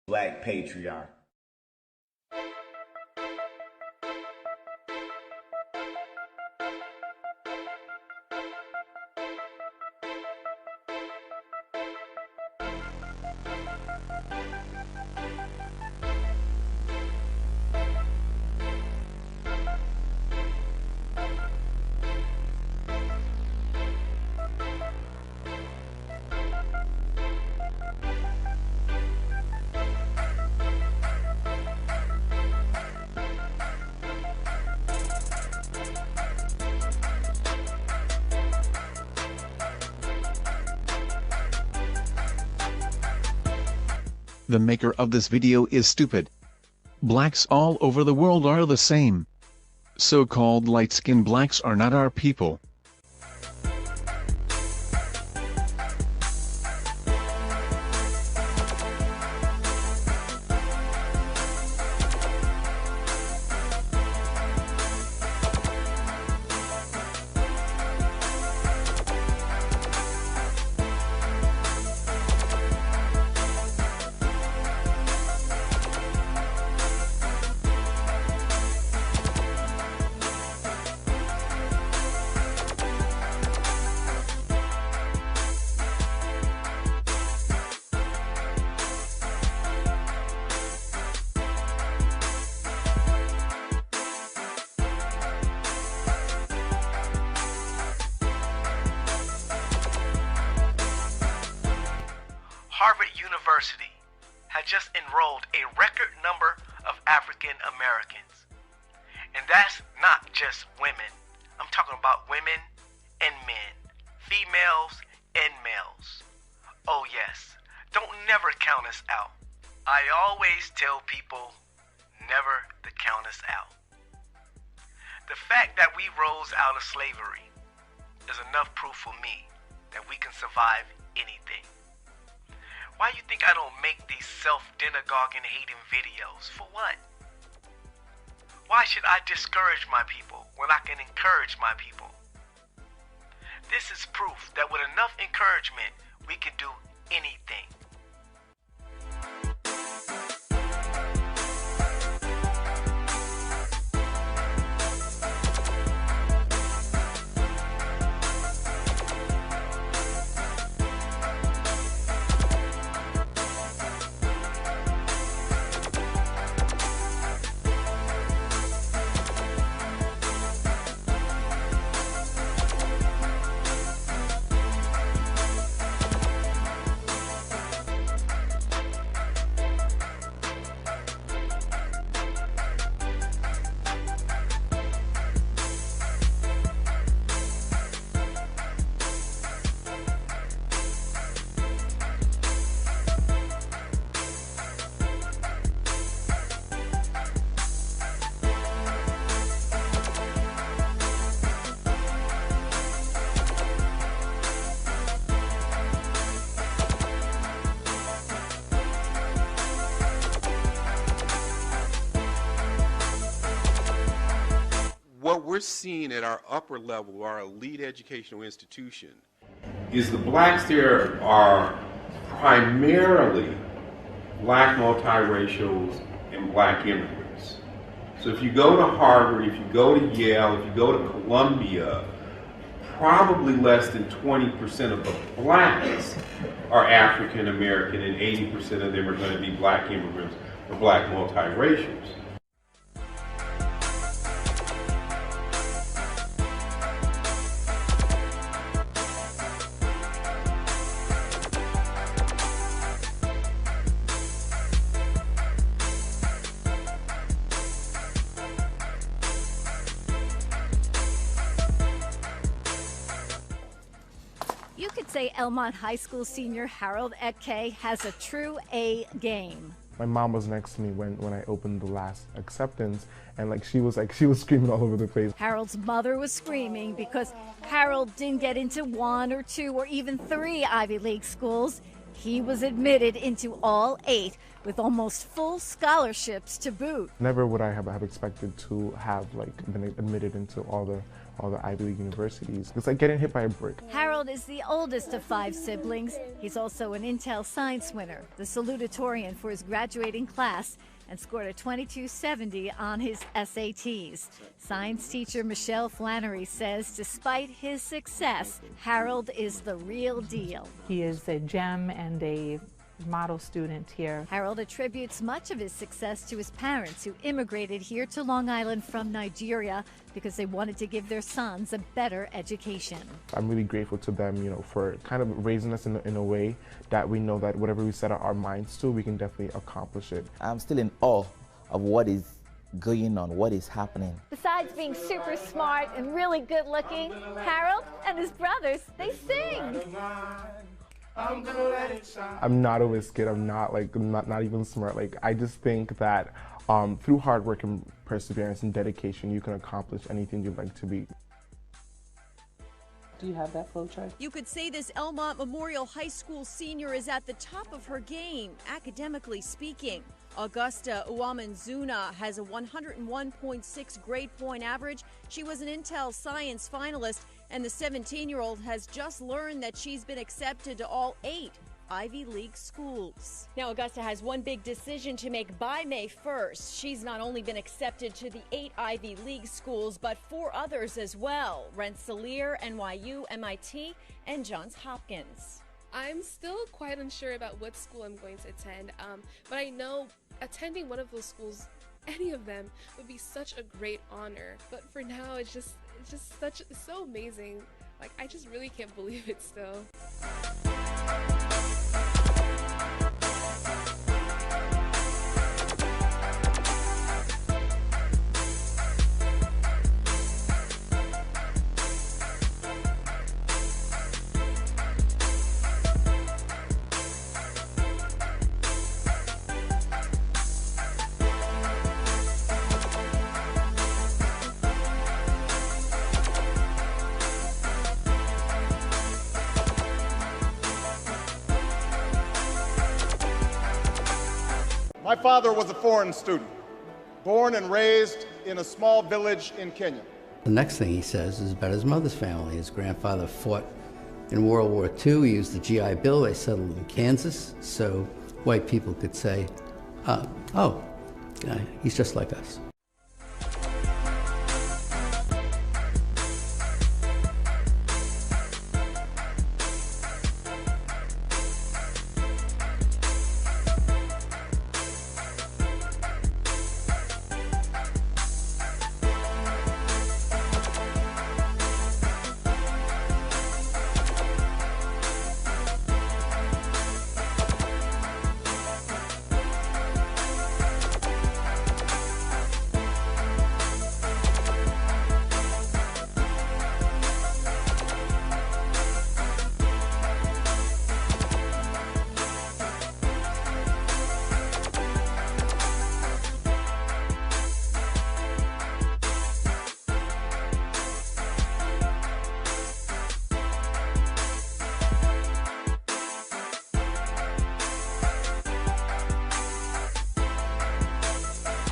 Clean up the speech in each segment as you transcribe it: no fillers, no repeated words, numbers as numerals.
Black patriarch. The maker of this video is stupid. Blacks all over the world are the same. So-called light-skinned blacks are not our people. Harvard University had just enrolled a record number of African Americans. And that's not just women. I'm talking about women and men, females and males. Oh yes, don't never count us out. I always tell people, never to count us out. The fact that we rose out of slavery is enough proof for me that we can survive anything. Why you think I don't make these self-demagoguing hating videos? For what? Why should I discourage my people when I can encourage my people? This is proof that with enough encouragement, we can do anything. What we're seeing at our upper level, our elite educational institution, is the blacks there are primarily black multiracials and black immigrants. So if you go to Harvard, if you go to Yale, if you go to Columbia, probably less than 20% of the blacks are African American and 80% of them are going to be black immigrants or black multiracials. You could say Elmont High School senior Harold Etke has a true A game. My mom was next to me when I opened the last acceptance, and she was screaming all over the place. Harold's mother was screaming because Harold didn't get into 1 or 2 or even 3 Ivy League schools. He was admitted into all 8 with almost full scholarships to boot. Never would I have expected to have been admitted into all all the Ivy League universities. It's like getting hit by a brick. Harold is the oldest of 5 siblings. He's also an Intel Science winner, the salutatorian for his graduating class, and scored a 2270 on his SATs. Science teacher Michelle Flannery says despite his success, Harold is the real deal. He is a gem and a model student here. Harold attributes much of his success to his parents, who immigrated here to Long Island from Nigeria because they wanted to give their sons a better education. I'm really grateful to them, for kind of raising us in a way that we know that whatever we set our minds to, we can definitely accomplish it. I'm still in awe of what is going on, what is happening. Besides being super smart and really good looking, Harold and his brothers, they sing. I'm not a whiz kid. I'm not not even smart. I just think that through hard work and perseverance and dedication, you can accomplish anything you'd like to be. Do you have that flow chart? You could say this Elmont Memorial High School senior is at the top of her game, academically speaking. Augusta Uwamanzuna has a 101.6 grade point average. She was an Intel Science finalist, and the 17-year-old has just learned that she's been accepted to all 8 Ivy League schools. Now, Augusta has one big decision to make by May 1st. She's not only been accepted to the 8 Ivy League schools, but 4 others as well: Rensselaer, NYU, MIT, and Johns Hopkins. I'm still quite unsure about what school I'm going to attend, but I know attending one of those schools, any of them, would be such a great honor. But for now, it's just so amazing. I just really can't believe it still. My father was a foreign student, born and raised in a small village in Kenya. The next thing he says is about his mother's family. His grandfather fought in World War II. He used the GI Bill. They settled in Kansas, so white people could say, oh, he's just like us.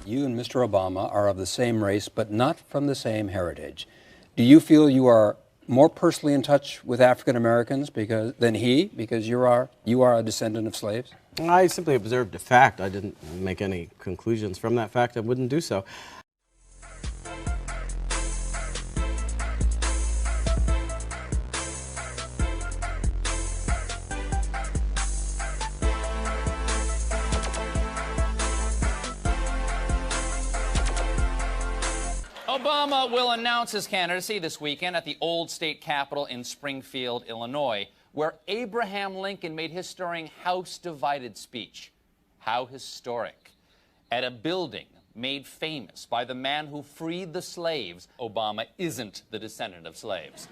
You and Mr. Obama are of the same race, but not from the same heritage. Do you feel you are more personally in touch with African Americans than he, because you are a descendant of slaves? I simply observed a fact. I didn't make any conclusions from that fact. I wouldn't do so. Obama will announce his candidacy this weekend at the old state capitol in Springfield, Illinois, where Abraham Lincoln made his stirring House Divided speech. How historic. At a building made famous by the man who freed the slaves, Obama isn't the descendant of slaves.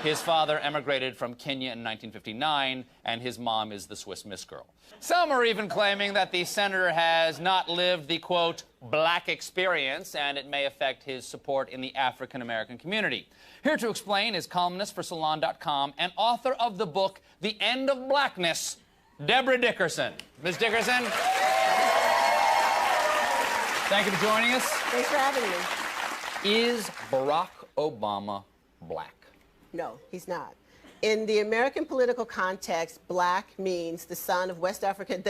His father emigrated from Kenya in 1959, and his mom is the Swiss Miss Girl. Some are even claiming that the senator has not lived the, quote, black experience, and it may affect his support in the African-American community. Here to explain is columnist for Salon.com and author of the book, The End of Blackness, Deborah Dickerson. Ms. Dickerson, thank you for joining us. Thanks for having me. Is Barack Obama black? No, he's not. In the American political context, black means the son of West African,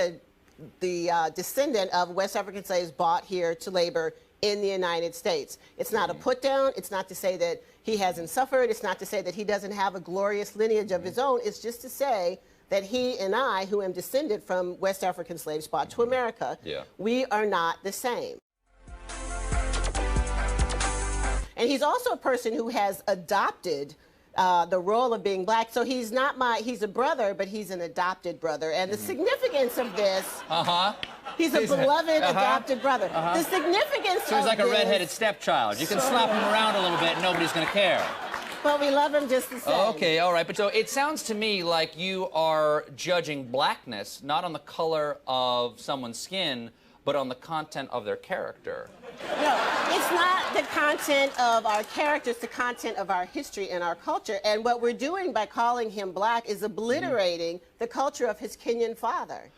the descendant of West African slaves brought here to labor in the United States. It's not a put down. It's not to say that he hasn't suffered. It's not to say that he doesn't have a glorious lineage of his own. It's just to say that he and I, who am descended from West African slaves brought to America, we are not the same. And he's also a person who has adopted the role of being black. So he's not he's a brother, but he's an adopted brother. And the significance of this, he's a beloved adopted brother. The significance So he's like a redheaded stepchild. You can slap him around a little bit and nobody's going to care. Well, we love him just the same. Okay, all right. But so it sounds to me like you are judging blackness not on the color of someone's skin, but on the content of their character. No, it's not the content of our character, it's the content of our history and our culture. And what we're doing by calling him black is obliterating the culture of his Kenyan father.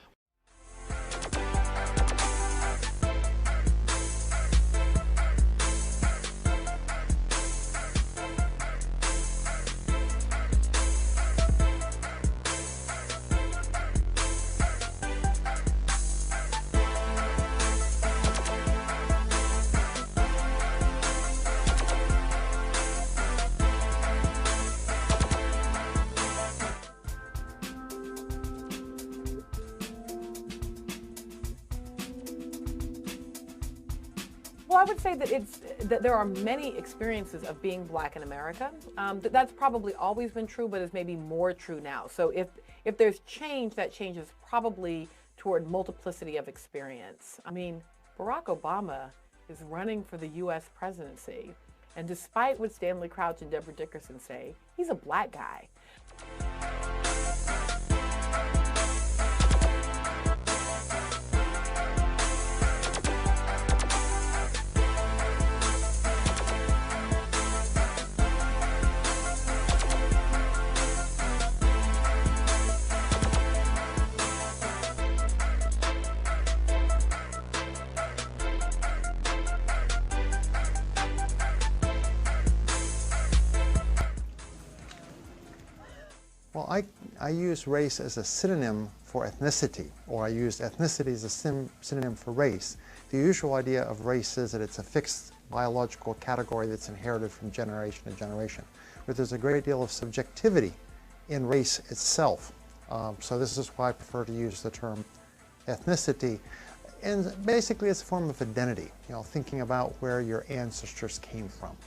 Well, I would say that there are many experiences of being black in America. That's probably always been true, but is maybe more true now. So if there's change, that change is probably toward multiplicity of experience. I mean, Barack Obama is running for the U.S. presidency, and despite what Stanley Crouch and Deborah Dickerson say, he's a black guy. Well, I use race as a synonym for ethnicity, or I use ethnicity as a synonym for race. The usual idea of race is that it's a fixed biological category that's inherited from generation to generation, but there's a great deal of subjectivity in race itself. So this is why I prefer to use the term ethnicity. And basically it's a form of identity, you know, thinking about where your ancestors came from.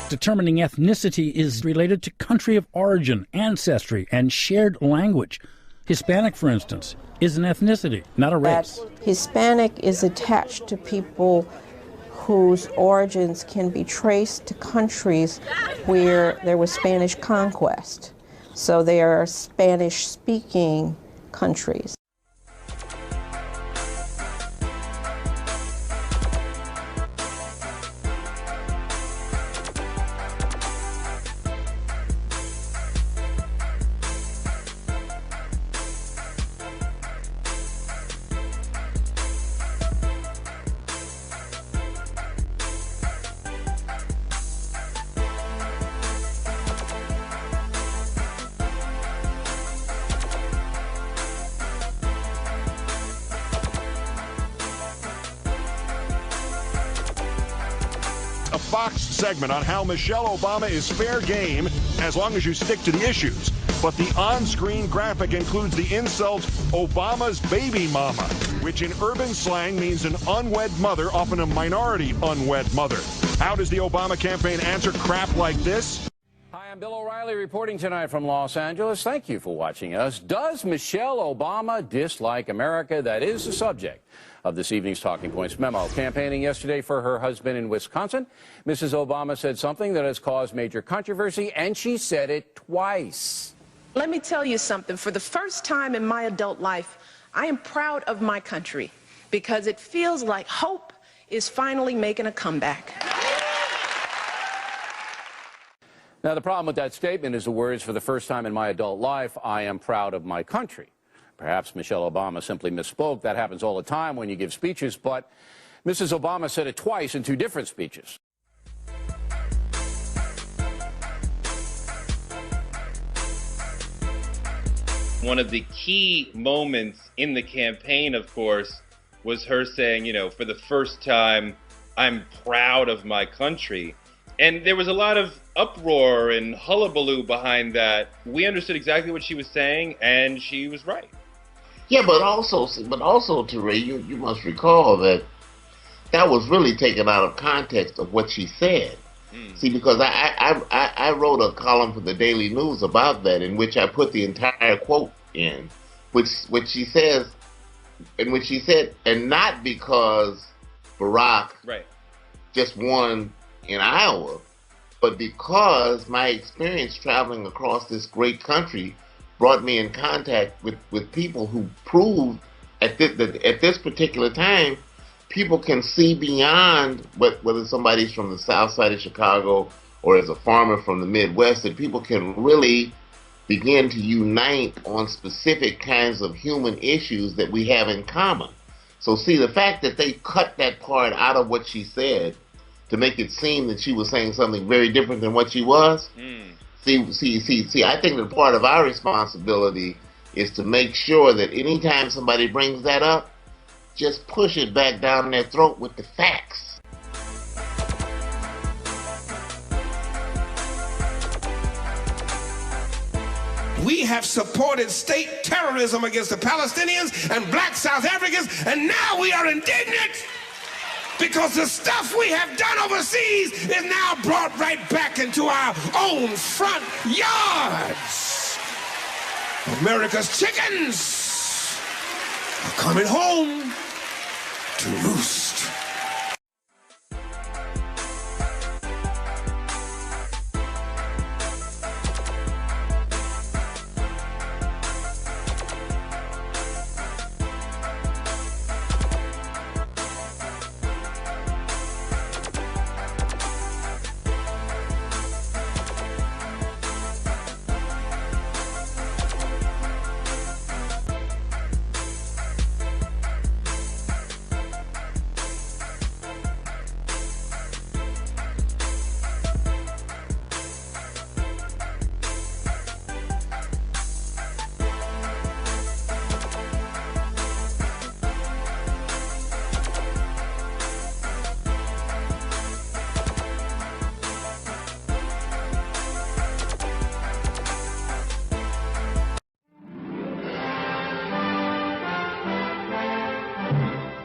Determining ethnicity is related to country of origin, ancestry, and shared language. Hispanic, for instance, is an ethnicity, not a race. Hispanic is attached to people whose origins can be traced to countries where there was Spanish conquest. So they are Spanish-speaking countries. A Fox segment on how Michelle Obama is fair game as long as you stick to the issues. But the on-screen graphic includes the insult, Obama's baby mama, which in urban slang means an unwed mother, often a minority unwed mother. How does the Obama campaign answer crap like this? Hi, I'm Bill O'Reilly reporting tonight from Los Angeles. Thank you for watching us. Does Michelle Obama dislike America? That is the subject of this evening's Talking Points memo. Campaigning yesterday for her husband in Wisconsin, Mrs. Obama said something that has caused major controversy, and she said it twice. Let me tell you something. For the first time in my adult life, I am proud of my country because it feels like hope is finally making a comeback. Now, the problem with that statement is the words, for the first time in my adult life, I am proud of my country. Perhaps Michelle Obama simply misspoke. That happens all the time when you give speeches, but Mrs. Obama said it twice in two different speeches. One of the key moments in the campaign, of course, was her saying, you know, for the first time, I'm proud of my country. And there was a lot of uproar and hullabaloo behind that. We understood exactly what she was saying, and she was right. Yeah, but also, Teray, you must recall that was really taken out of context of what she said. See, because I wrote a column for the Daily News about that, in which I put the entire quote in, which she says, in which she said, and not because Barack just won in Iowa, but because my experience traveling across this great country brought me in contact with people who proved at this particular time, people can see beyond whether somebody's from the south side of Chicago or as a farmer from the Midwest, that people can really begin to unite on specific kinds of human issues that we have in common. So see, the fact that they cut that part out of what she said to make it seem that she was saying something very different than what she was, see, I think that part of our responsibility is to make sure that anytime somebody brings that up, just push it back down their throat with the facts. We have supported state terrorism against the Palestinians and black South Africans, and now we are indignant because the stuff we have done overseas is now brought right back into our own front yards. America's chickens are coming home to roost.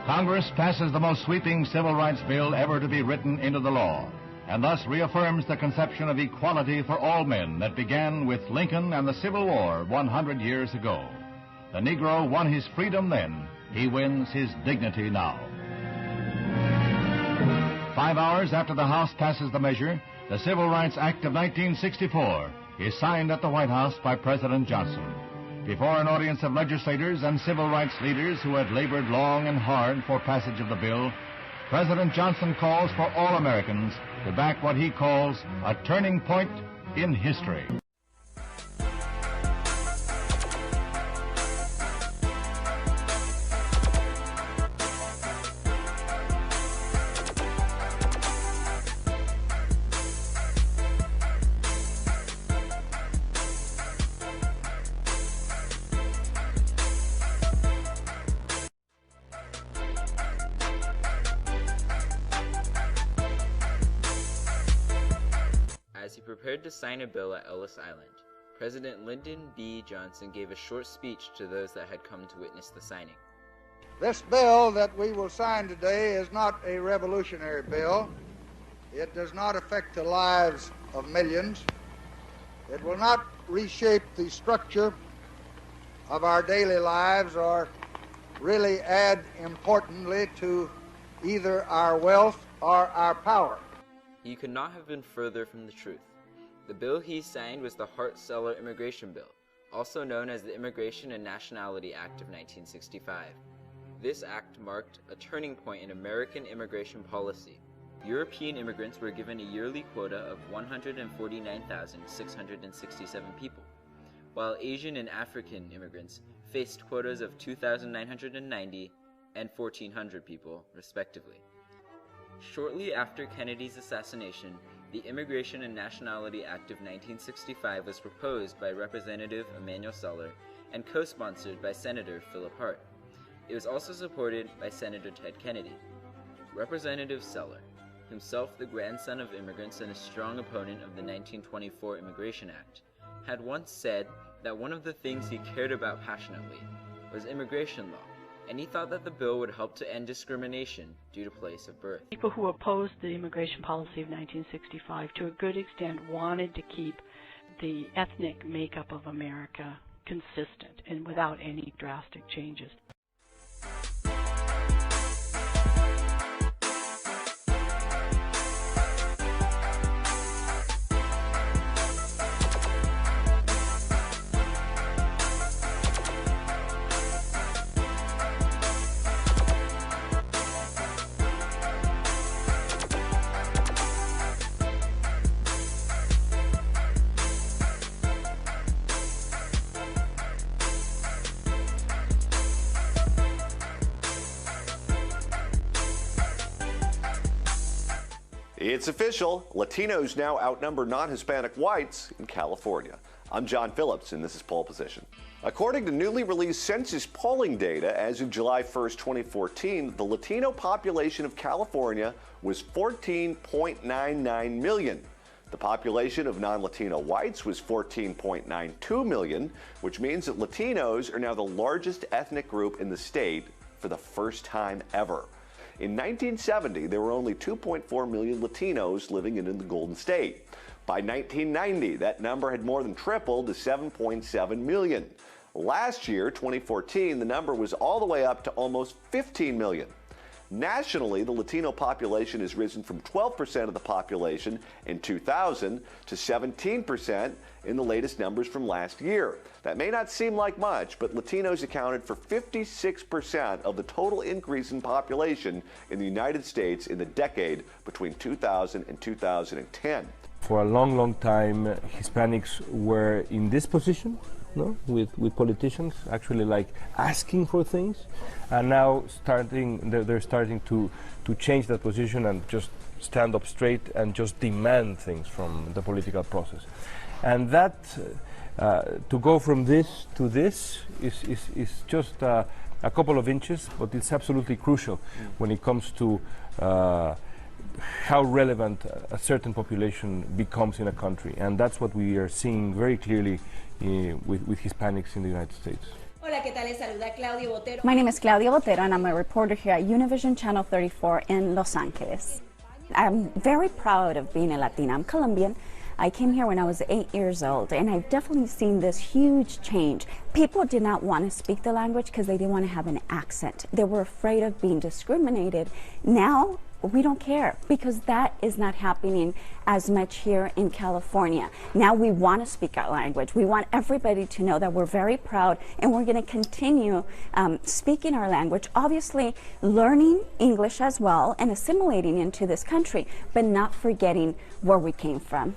Congress passes the most sweeping civil rights bill ever to be written into the law, and thus reaffirms the conception of equality for all men that began with Lincoln and the Civil War 100 years ago. The Negro won his freedom then. He wins his dignity now. 5 hours after the House passes the measure, the Civil Rights Act of 1964 is signed at the White House by President Johnson. Before an audience of legislators and civil rights leaders who had labored long and hard for passage of the bill, President Johnson calls for all Americans to back what he calls a turning point in history. As he prepared to sign a bill at Ellis Island, President Lyndon B. Johnson gave a short speech to those that had come to witness the signing. This bill that we will sign today is not a revolutionary bill. It does not affect the lives of millions. It will not reshape the structure of our daily lives or really add importantly to either our wealth or our power. He could not have been further from the truth. The bill he signed was the Hart-Celler Immigration Bill, also known as the Immigration and Nationality Act of 1965. This act marked a turning point in American immigration policy. European immigrants were given a yearly quota of 149,667 people. while Asian and African immigrants faced quotas of 2,990 and 1,400 people, respectively. Shortly after Kennedy's assassination, the Immigration and Nationality Act of 1965 was proposed by Representative Emanuel Seller and co-sponsored by Senator Philip Hart. It was also supported by Senator Ted Kennedy. Representative Seller, himself the grandson of immigrants and a strong opponent of the 1924 Immigration Act, had once said that one of the things he cared about passionately was immigration law, and he thought that the bill would help to end discrimination due to place of birth. People who opposed the immigration policy of 1965 to a good extent wanted to keep the ethnic makeup of America consistent and without any drastic changes. It's official. Latinos now outnumber non-Hispanic whites in California. I'm John Phillips, and this is Pole Position. According to newly released census polling data as of July 1st, 2014, the Latino population of California was 14.99 million. The population of non-Latino whites was 14.92 million, which means that Latinos are now the largest ethnic group in the state for the first time ever. In 1970, there were only 2.4 million Latinos living in the Golden State. By 1990, that number had more than tripled to 7.7 million. Last year, 2014, the number was all the way up to almost 15 million. Nationally, the Latino population has risen from 12% of the population in 2000 to 17% in the latest numbers from last year. That may not seem like much, but Latinos accounted for 56% of the total increase in population in the United States in the decade between 2000 and 2010. For a long, long time, Hispanics were in this position, no? with politicians, actually like asking for things, and now they're starting to change that position and just stand up straight and just demand things from the political process. And that, to go from this to this is just a couple of inches, but it's absolutely crucial when it comes to how relevant a certain population becomes in a country. And that's what we are seeing very clearly with Hispanics in the United States. My name is Claudia Botero, and I'm a reporter here at Univision Channel 34 in Los Angeles. I'm very proud of being a Latina. I'm Colombian. I came here when I was 8 years old, and I've definitely seen this huge change. People did not want to speak the language because they didn't want to have an accent. They were afraid of being discriminated. Now, we don't care because that is not happening as much here in California. Now we want to speak our language. We want everybody to know that we're very proud, and we're going to continue speaking our language, obviously learning English as well and assimilating into this country, but not forgetting where we came from.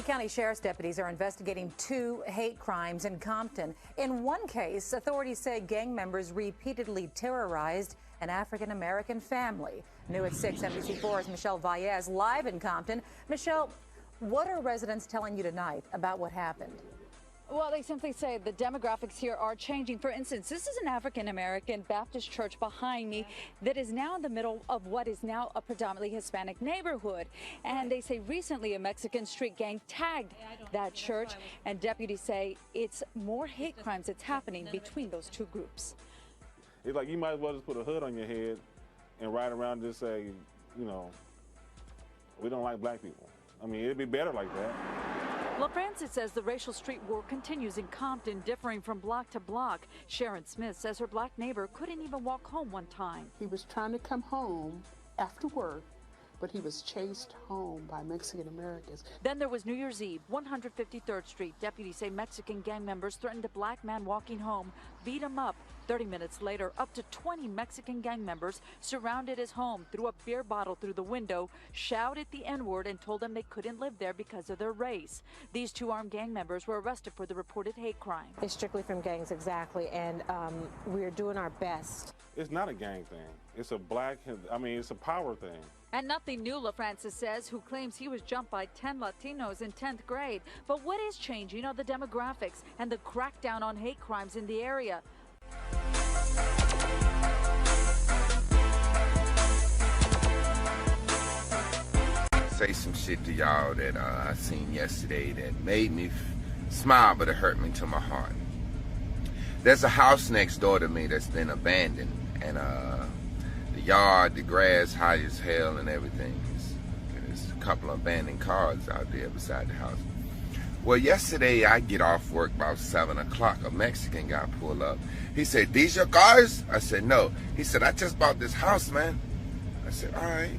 County Sheriff's deputies are investigating 2 hate crimes in Compton. In one case, authorities say gang members repeatedly terrorized an African-American family. New at 6, NBC4's Michelle Valles live in Compton. Michelle, what are residents telling you tonight about what happened? Well, they simply say the demographics here are changing. For instance, this is an African-American Baptist church behind me that is now in the middle of what is now a predominantly Hispanic neighborhood. And they say recently a Mexican street gang tagged that church, and deputies say it's more hate crimes that's happening between those 2 groups. It's like you might as well just put a hood on your head and ride around and just say, you know, we don't like black people. I mean, it'd be better like that. LaFrancis says the racial street war continues in Compton, differing from block to block. Sharon Smith says her black neighbor couldn't even walk home one time. He was trying to come home after work but he was chased home by Mexican Americans. Then there was New Year's Eve, 153rd Street. Deputies say Mexican gang members threatened a black man walking home, beat him up. 30 minutes later, up to 20 Mexican gang members surrounded his home, threw a beer bottle through the window, shouted the N-word, and told them they couldn't live there because of their race. These two armed gang members were arrested for the reported hate crime. They're strictly from gangs, exactly, and we're doing our best. It's not a gang thing. It's a it's a power thing. And nothing new, LaFrancis says, who claims he was jumped by 10 Latinos in 10th grade. But what is changing are the demographics and the crackdown on hate crimes in the area. Say some shit to y'all that I seen yesterday that made me smile, but it hurt me to my heart. There's a house next door to me that's been abandoned, and the yard, the grass high as hell and everything. There's a couple of abandoned cars out there beside the house. Well, yesterday I get off work about 7 o'clock. A Mexican guy pulled up. He said, "These your cars?" I said, "No." He said, "I just bought this house, man." I said, "All right."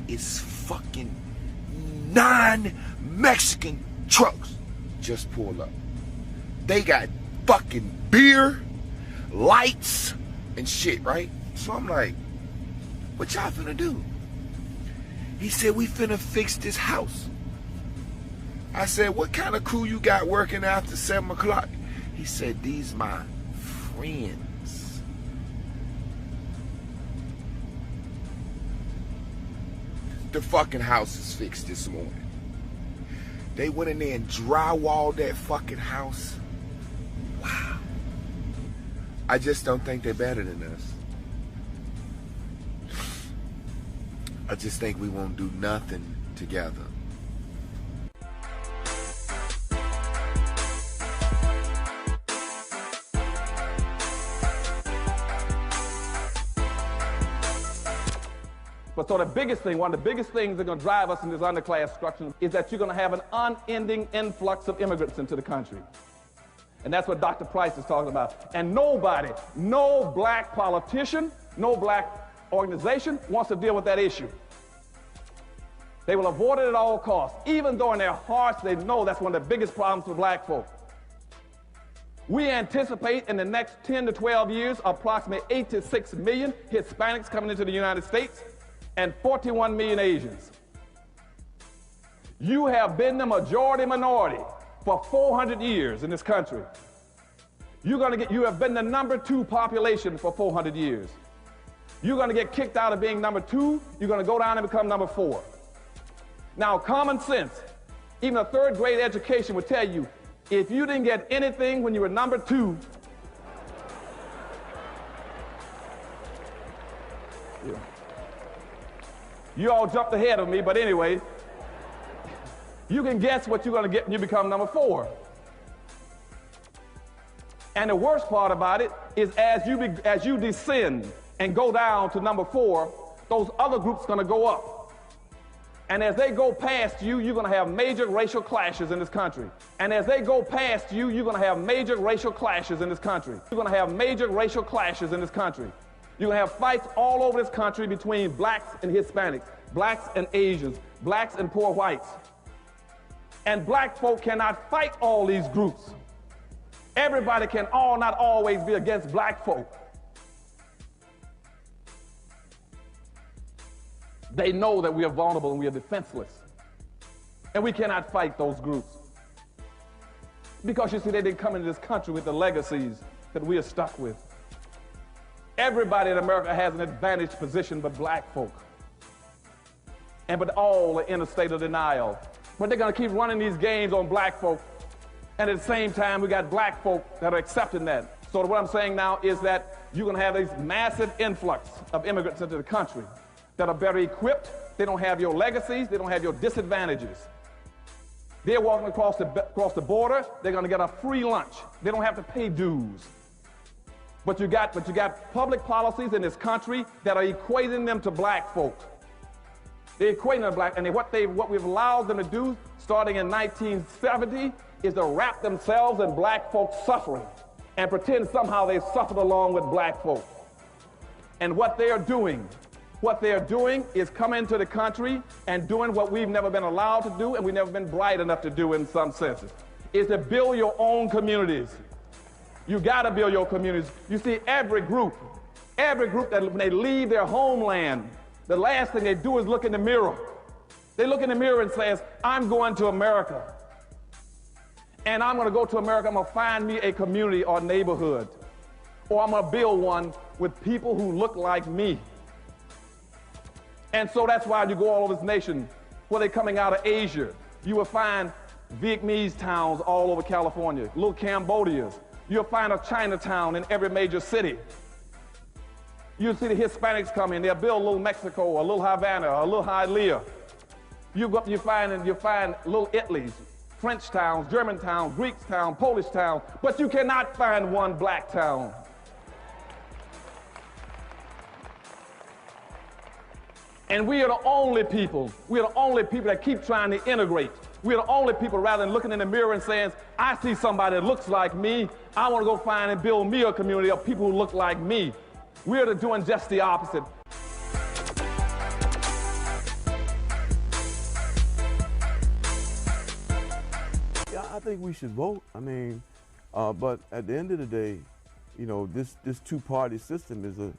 It's fucking 9 Mexican trucks just pulled up. They got fucking beer, lights, and shit, right? So I'm like, what y'all finna do? He said, "We finna fix this house." I said, "What kind of crew you got working after 7 o'clock? He said, "These my friends." The fucking house is fixed this morning. They went in there and drywalled that fucking house. Wow. I just don't think they're better than us. I just think we won't do nothing together. But so the biggest thing, one of the biggest things that are going to drive us in this underclass structure is that you're going to have an unending influx of immigrants into the country. And that's what Dr. Price is talking about. And nobody, no black politician, no black organization wants to deal with that issue. They will avoid it at all costs, even though in their hearts they know that's one of the biggest problems for black folk. We anticipate in the next 10 to 12 years approximately 8 to 6 million Hispanics coming into the United States and 41 million Asians. You have been the majority minority for 400 years in this country. You have been the number 2 population for 400 years. You're going to get kicked out of being number 2. You're going to go down and become number 4. Now, common sense, even a 3rd grade education would tell you, if you didn't get anything when you were number 2, you all jumped ahead of me, but anyway, you can guess what you're going to get when you become number 4. And the worst part about it is as you descend and go down to number 4, those other groups are going to go up. And as they go past you, you're going to have major racial clashes in this country. And as they go past you, you're going to have major racial clashes in this country. You're going to have major racial clashes in this country. You're going to have fights all over this country between blacks and Hispanics, blacks and Asians, blacks and poor whites. And black folk cannot fight all these groups. Everybody can not always be against black folk. They know that we are vulnerable and we are defenseless. And we cannot fight those groups. Because you see, they didn't come into this country with the legacies that we are stuck with. Everybody in America has an advantaged position but black folk. But all are in a state of denial. But they're going to keep running these games on black folk. And at the same time, we got black folk that are accepting that. So what I'm saying now is that you're going to have this massive influx of immigrants into the country that are better equipped. They don't have your legacies. They don't have your disadvantages. They're walking across the border. They're going to get a free lunch. They don't have to pay dues. But you got public policies in this country that are equating them to black folk. They're equating them to black, and what we've allowed them to do starting in 1970 is to wrap themselves in black folks' suffering and pretend somehow they suffered along with black folk. And what they are doing What they're doing is coming to the country and doing what we've never been allowed to do and we've never been bright enough to do in some senses, is to build your own communities. You gotta build your communities. You see, every group that when they leave their homeland, the last thing they do is look in the mirror. They look in the mirror and says, I'm going to America. And I'm gonna go to America, I'm gonna find me a community or neighborhood. Or I'm gonna build one with people who look like me. And so that's why you go all over this nation, where they're coming out of Asia. You will find Vietnamese towns all over California, little Cambodias. You'll find a Chinatown in every major city. You'll see the Hispanics come in, they'll build a little Mexico, a little Havana, a little Hialeah. You go up, you find little Italys, French towns, German towns, Greek towns, Polish towns, but you cannot find one black town. And we are the only people that keep trying to integrate. We're the only people, rather than looking in the mirror and saying, I see somebody that looks like me, I want to go find and build me a community of people who look like me. We're doing just the opposite. Yeah, I think we should vote. I mean, but at the end of the day, you know, this two-party system is a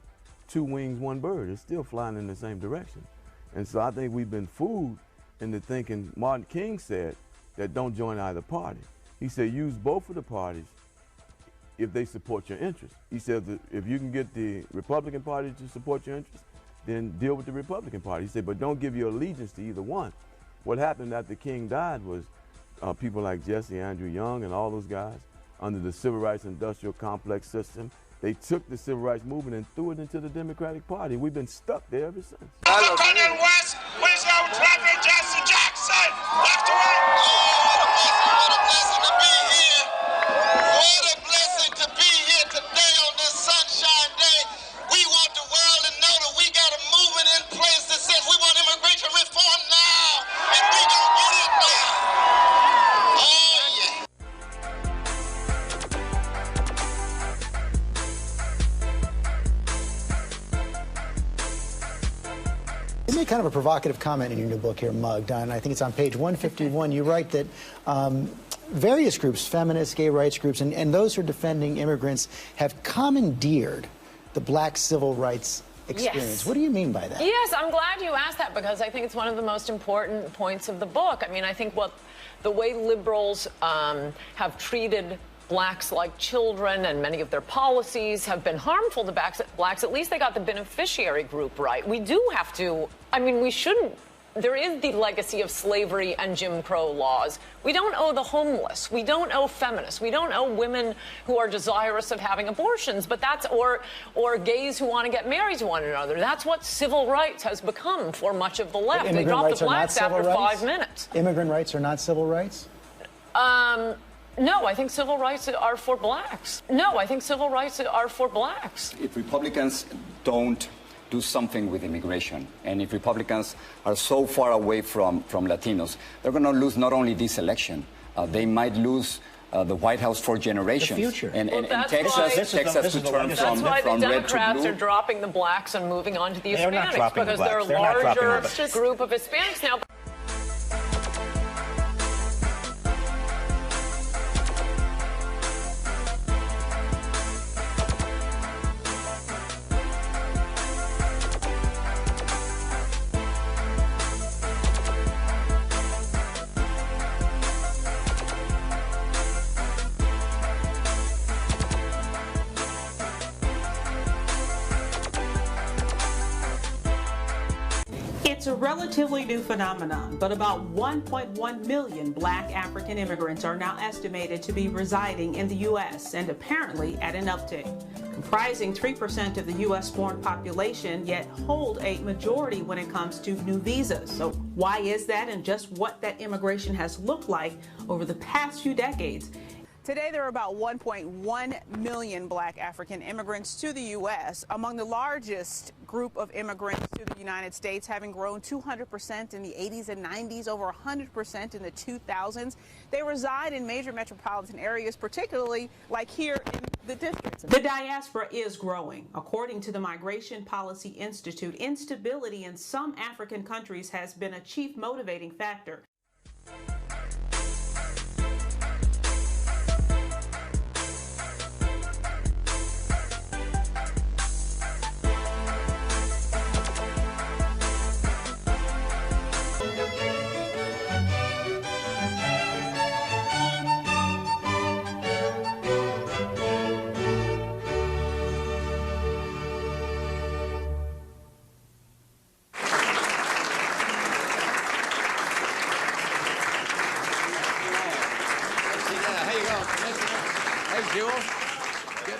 two wings, one bird. It's still flying in the same direction. And so I think we've been fooled into thinking, Martin King said, that don't join either party. He said, use both of the parties if they support your interests. He said that if you can get the Republican Party to support your interests, then deal with the Republican Party. He said, but don't give your allegiance to either one. What happened after King died was people like Jesse Andrew Young and all those guys under the civil rights industrial complex system, they took the civil rights movement and threw it into the Democratic Party. We've been stuck there ever since. Cornel West, where's our Reverend Jesse Jackson? Left to right. What a blessing to be here. What a blessing to be here today on this sunshine day. We want the world to know that we got a movement in place that says we want immigration reform now, and we gonna get it now. Oh yeah. You make kind of a provocative comment in your new book here, Mugged, and I think it's on page 151. You write that various groups, feminists, gay rights groups, and those who are defending immigrants have commandeered the black civil rights experience. Yes. What do you mean by that? Yes, I'm glad you asked that because I think it's one of the most important points of the book. I mean, I think the way liberals have treated blacks like children and many of their policies have been harmful to blacks. At least they got the beneficiary group right. We do have to, I mean, we shouldn't. There is the legacy of slavery and Jim Crow laws. We don't owe the homeless. We don't owe feminists. We don't owe women who are desirous of having abortions, but that's, or gays who want to get married to one another. That's what civil rights has become for much of the left. They dropped the blacks after 5 minutes. Immigrant rights are not civil rights? No, I think civil rights are for blacks. No, I think civil rights are for blacks. If Republicans don't do something with immigration, and if Republicans are so far away from Latinos, they're going to lose not only this election, they might lose the White House for generations. The future. And Texas to turn from That's why the Democrats are dropping the blacks and moving on to the Hispanics, because they're a larger group of Hispanics now. It's a relatively new phenomenon, but about 1.1 million black African immigrants are now estimated to be residing in the U.S. and apparently at an uptick. Comprising 3% of the U.S.-born population, yet hold a majority when it comes to new visas. So why is that, and just what that immigration has looked like over the past few decades? Today, there are about 1.1 million black African immigrants to the U.S., among the largest group of immigrants to the United States, having grown 200% in the 80s and 90s, over 100% in the 2000s. They reside in major metropolitan areas, particularly like here in the districts. The diaspora is growing. According to the Migration Policy Institute, instability in some African countries has been a chief motivating factor.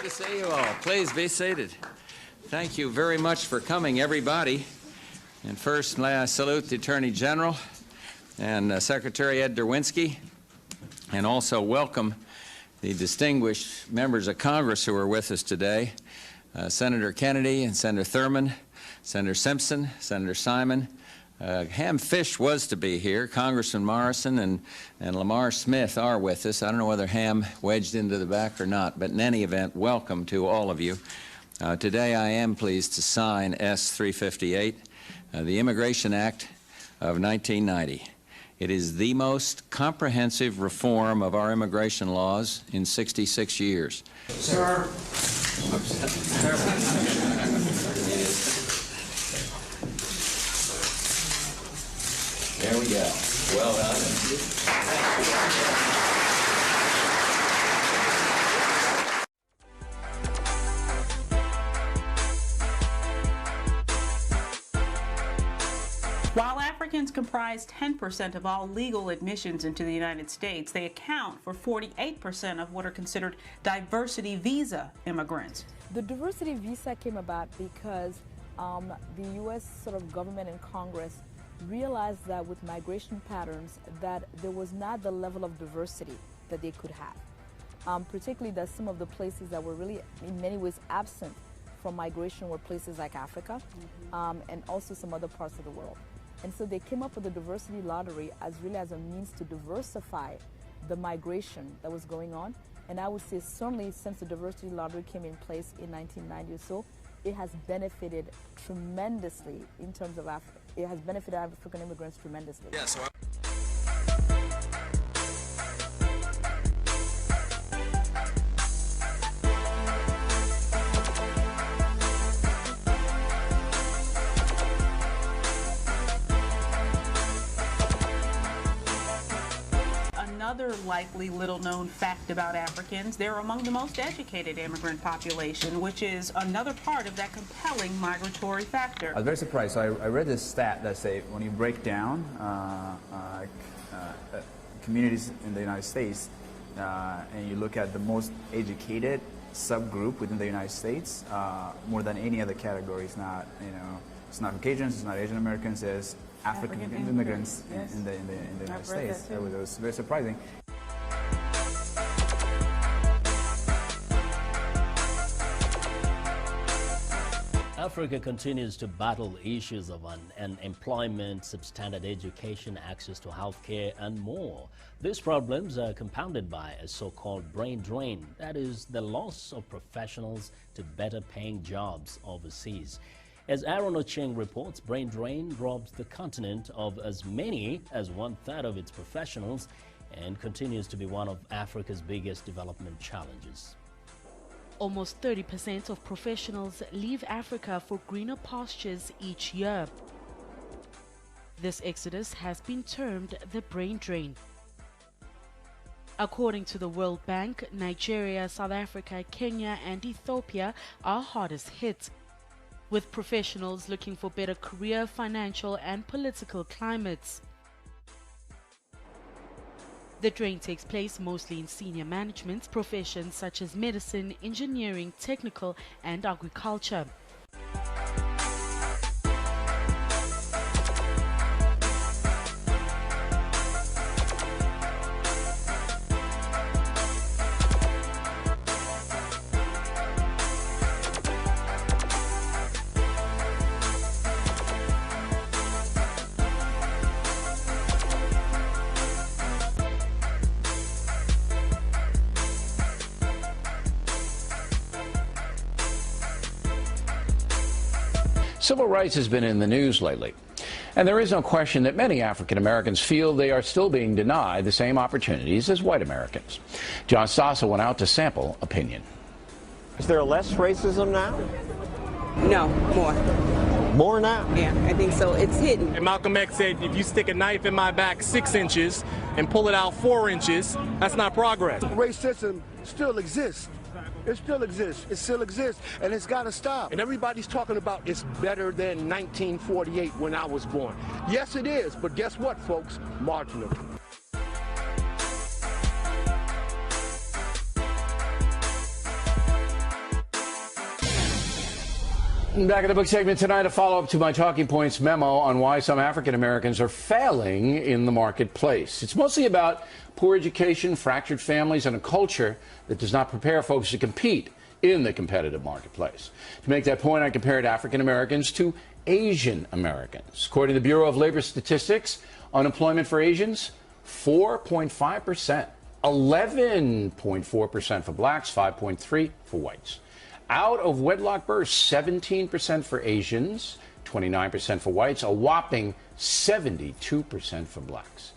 See you all. Please be seated. Thank you very much for coming, everybody. And first, may I salute the Attorney General and Secretary Ed Derwinski, and also welcome the distinguished members of Congress who are with us today, Senator Kennedy and Senator Thurmond, Senator Simpson, Senator Simon. Ham Fish was to be here. Congressman Morrison and Lamar Smith are with us. I don't know whether Ham wedged into the back or not, but in any event, welcome to all of you. Today I am pleased to sign S-358, the Immigration Act of 1990. It is the most comprehensive reform of our immigration laws in 66 years. Sir. There we go. Well done. While Africans comprise 10% of all legal admissions into the United States, they account for 48% of what are considered diversity visa immigrants. The diversity visa came about because the U.S. sort of government and Congress realized that with migration patterns that there was not the level of diversity that they could have. Particularly that some of the places that were really in many ways absent from migration were places like Africa, and also some other parts of the world. And so they came up with the diversity lottery as really as a means to diversify the migration that was going on. And I would say certainly since the diversity lottery came in place in 1990 or so, it has benefited tremendously in terms of Africa. It has benefited African immigrants tremendously. Yeah, so Another likely little-known fact about Africans, they're among the most educated immigrant population, which is another part of that compelling migratory factor. I was very surprised. So I read this stat that say when you break down communities in the United States and you look at the most educated subgroup within the United States, more than any other category, it's not, it's not Caucasians, it's not Asian Americans, it's African immigrants in the United States. It was very surprising. Africa continues to battle issues of unemployment, substandard education, access to healthcare, and more. These problems are compounded by a so-called brain drain, that is, the loss of professionals to better-paying jobs overseas. As Aaron Ocheng reports, brain drain robs the continent of as many as 1/3 of its professionals and continues to be one of Africa's biggest development challenges. Almost 30% of professionals leave Africa for greener pastures each year. This exodus has been termed the brain drain. According to the World Bank, Nigeria, South Africa, Kenya, and Ethiopia are hardest hit, with professionals looking for better career, financial, and political climates. The drain takes place mostly in senior management professions such as medicine, engineering, technical, and agriculture. Civil rights has been in the news lately, and there is no question that many African Americans feel they are still being denied the same opportunities as white Americans. John Stossel went out to sample opinion. Is there less racism now? No, more. More now? Yeah, I think so. It's hidden. And Malcolm X said, if you stick a knife in my back 6 inches and pull it out 4 inches, that's not progress. Racism still exists. It still exists. It still exists, and it's got to stop. And everybody's talking about it's better than 1948 when I was born. Yes, it is, but guess what, folks? Marginal. Back in the book segment tonight, a follow-up to my Talking Points memo on why some African Americans are failing in the marketplace. It's mostly about poor education, fractured families, and a culture that does not prepare folks to compete in the competitive marketplace. To make that point, I compared African Americans to Asian Americans. According to the Bureau of Labor Statistics, unemployment for Asians, 4.5%, 11.4% for blacks, 5.3% for whites. Out of wedlock births, 17% for Asians, 29% for whites, a whopping 72% for blacks.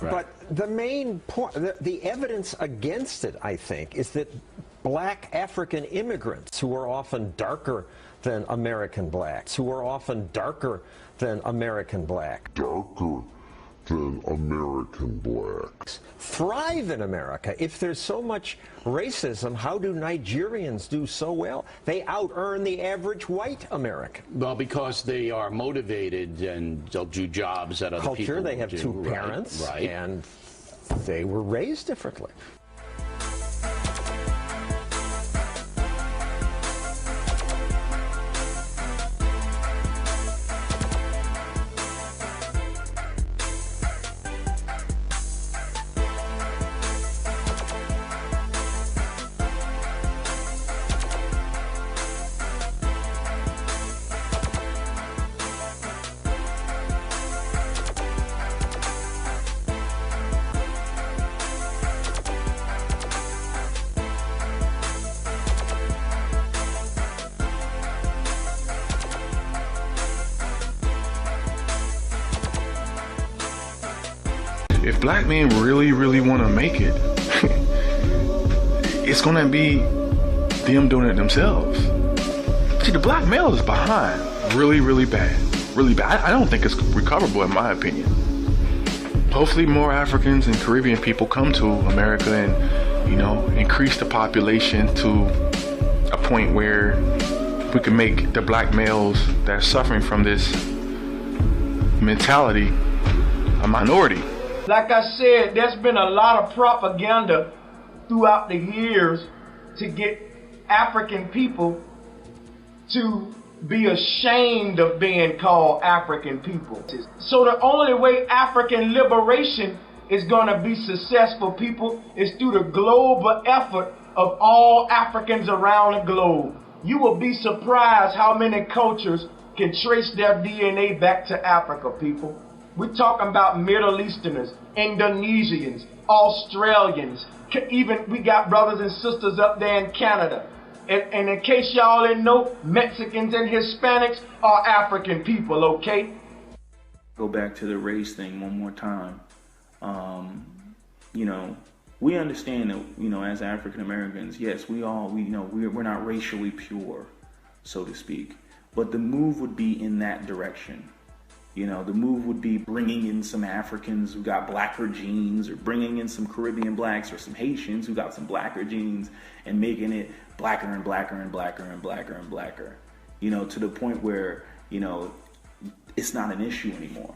But the main point, the evidence against it, I think, is that black African immigrants who are often darker than American blacks, who are often darker than American black, thrive in America. If there's so much racism, how do Nigerians do so well? They out-earn the average white American. Well, because they are motivated and they'll do jobs that other people They have do. two parents, right. And they were raised differently. If black men really want to make it, it's going to be them doing it themselves. See, the black male is behind really bad. Really bad. I don't think it's recoverable, in my opinion. Hopefully more Africans and Caribbean people come to America and, you know, increase the population to a point where we can make the black males that are suffering from this mentality a minority. Like I said, there's been a lot of propaganda throughout the years to get African people to be ashamed of being called African people. So the only way African liberation is going to be successful, people, is through the global effort of all Africans around the globe. You will be surprised how many cultures can trace their DNA back to Africa, people. We're talking about Middle Easterners, Indonesians, Australians, even we got brothers and sisters up there in Canada. And in case y'all didn't know, Mexicans and Hispanics are African people, okay? Go back to the race thing one more time. You know, we understand that, you know, as African Americans, yes, we're not racially pure, so to speak. But the move would be in that direction. You know, the move would be bringing in some Africans who got blacker genes, or bringing in some Caribbean blacks or some Haitians who got some blacker genes, and making it blacker and blacker and blacker and blacker and blacker. You know, to the point where, you know, it's not an issue anymore.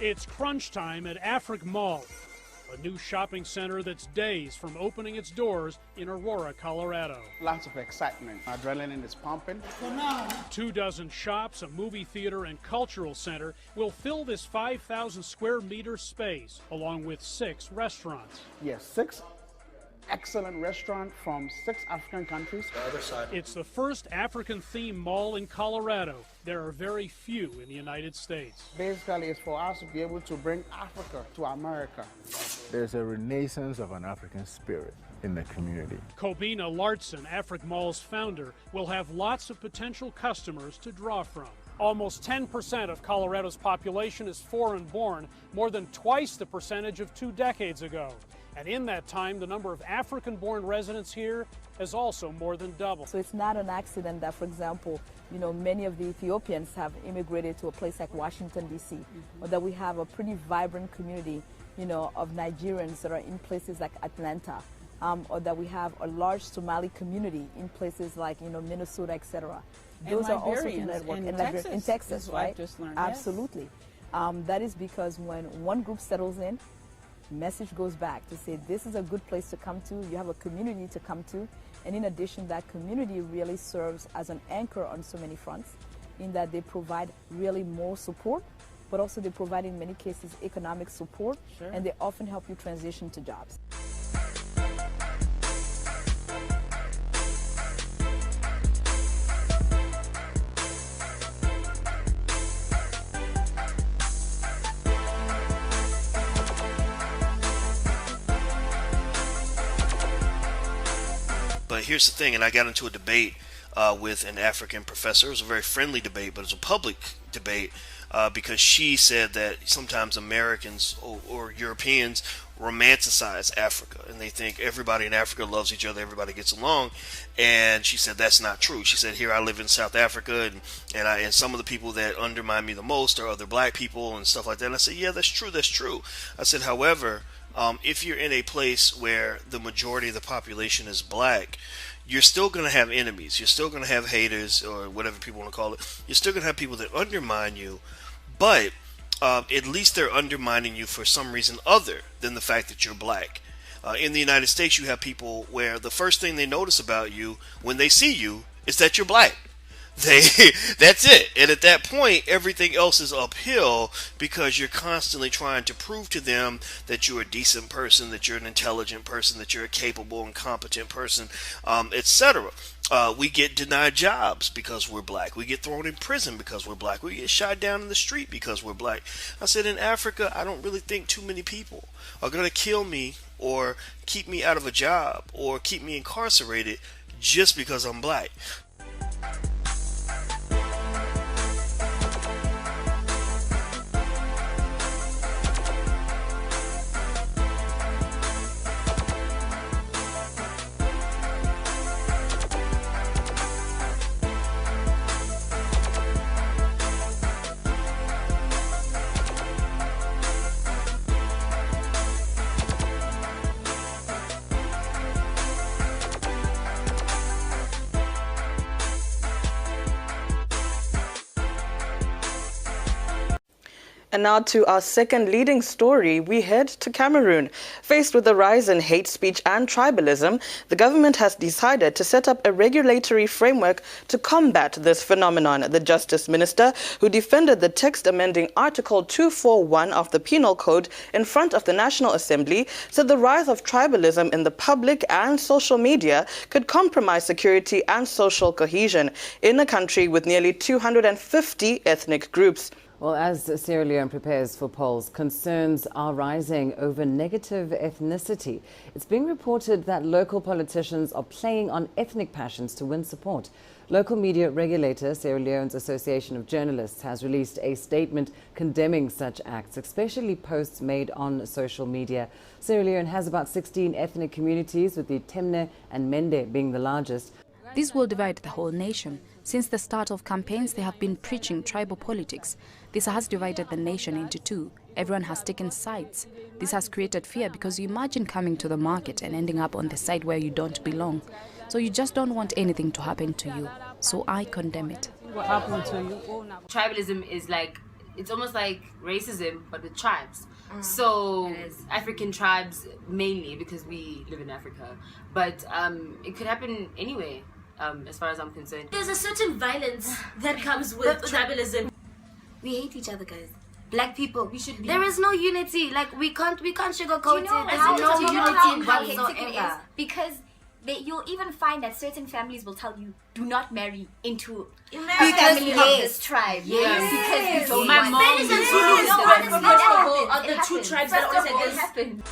It's crunch time at Afric Mall, a new shopping center that's days from opening its doors in Aurora, Colorado. Lots of excitement. Adrenaline is pumping. 24 shops, a movie theater, and cultural center will fill this 5,000 square meter space, along with 6 restaurants. Yes, 6 excellent restaurants from 6 African countries. The other side. It's the first African-themed mall in Colorado. There are very few in the United States. Basically, it's for us to be able to bring Africa to America. There's a renaissance of an African spirit in the community. Kobina Lartson, Afric Mall's founder, will have lots of potential customers to draw from. Almost 10% of Colorado's population is foreign-born, more than twice the percentage of 2 decades ago. And in that time, the number of African-born residents here has also more than doubled. So it's not an accident that, for example, many of the Ethiopians have immigrated to a place like Washington, D.C., or that we have a pretty vibrant community, of Nigerians that are in places like Atlanta, or that we have a large Somali community in places like, Minnesota, etc. Those are also the network. In Texas, right? Just learned. Absolutely. That is because when one group settles in, message goes back to say this is a good place to come to, you have a community to come to, and in addition, that community really serves as an anchor on so many fronts in that they provide really more support, but also they provide in many cases economic support, and they often help you transition to jobs. But here's the thing, and I got into a debate with an African professor. It was a very friendly debate, but it was a public debate because she said that sometimes Americans or Europeans romanticize Africa, and they think everybody in Africa loves each other, everybody gets along. And she said that's not true. She said, here I live in South Africa, and some of the people that undermine me the most are other black people and stuff like that. And I said, yeah, that's true, that's true. I said, however, if you're in a place where the majority of the population is black, you're still going to have enemies. You're still going to have haters, or whatever people want to call it. You're still going to have people that undermine you, but at least they're undermining you for some reason other than the fact that you're black. In the United States, you have people where the first thing they notice about you when they see you is that you're black. That's it. And at that point, everything else is uphill because you're constantly trying to prove to them that you're a decent person, that you're an intelligent person, that you're a capable and competent person, etc. We get denied jobs because we're black. We get thrown in prison because we're black. We get shot down in the street because we're black. I said, in Africa, I don't really think too many people are going to kill me or keep me out of a job or keep me incarcerated just because I'm black. And now to our second leading story, we head to Cameroon. Faced with the rise in hate speech and tribalism, the government has decided to set up a regulatory framework to combat this phenomenon. The Justice Minister, who defended the text amending Article 241 of the Penal Code in front of the National Assembly, said the rise of tribalism in the public and social media could compromise security and social cohesion in a country with nearly 250 ethnic groups. Well, as Sierra Leone prepares for polls, concerns are rising over negative ethnicity. It's being reported that local politicians are playing on ethnic passions to win support. Local media regulator Sierra Leone's Association of Journalists has released a statement condemning such acts, especially posts made on social media. Sierra Leone has about 16 ethnic communities, with the Temne and Mende being the largest. This will divide the whole nation. Since the start of campaigns, they have been preaching tribal politics. This has divided the nation into two. Everyone has taken sides. This has created fear because you imagine coming to the market and ending up on the side where you don't belong. So you just don't want anything to happen to you. So I condemn it. What happened to you? Tribalism is like it's almost like racism, but with tribes. So African tribes mainly, because we live in Africa, but it could happen anyway, as far as I'm concerned. There's a certain violence that comes with tribalism. We hate each other, guys. Black people, we should be. There is no unity. Like we can't sugarcoat it. There's no unity whatsoever. Because you'll even find that certain families will tell you, do not marry into a Because family of this tribe. Yes. Because we don't My want mom that. is No, a Zulu. honestly, Of the two tribes that always had this. happened.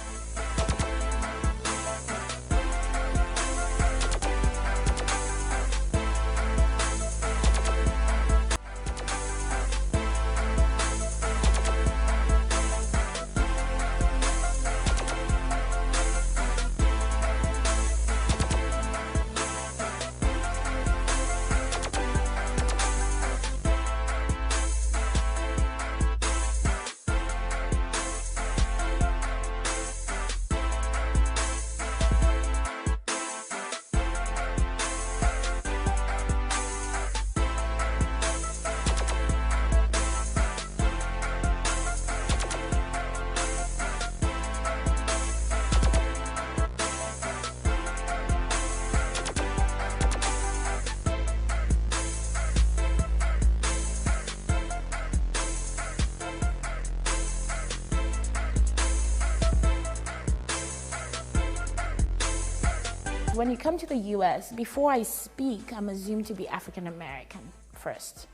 When you come to the US, before I speak, I'm assumed to be African American first.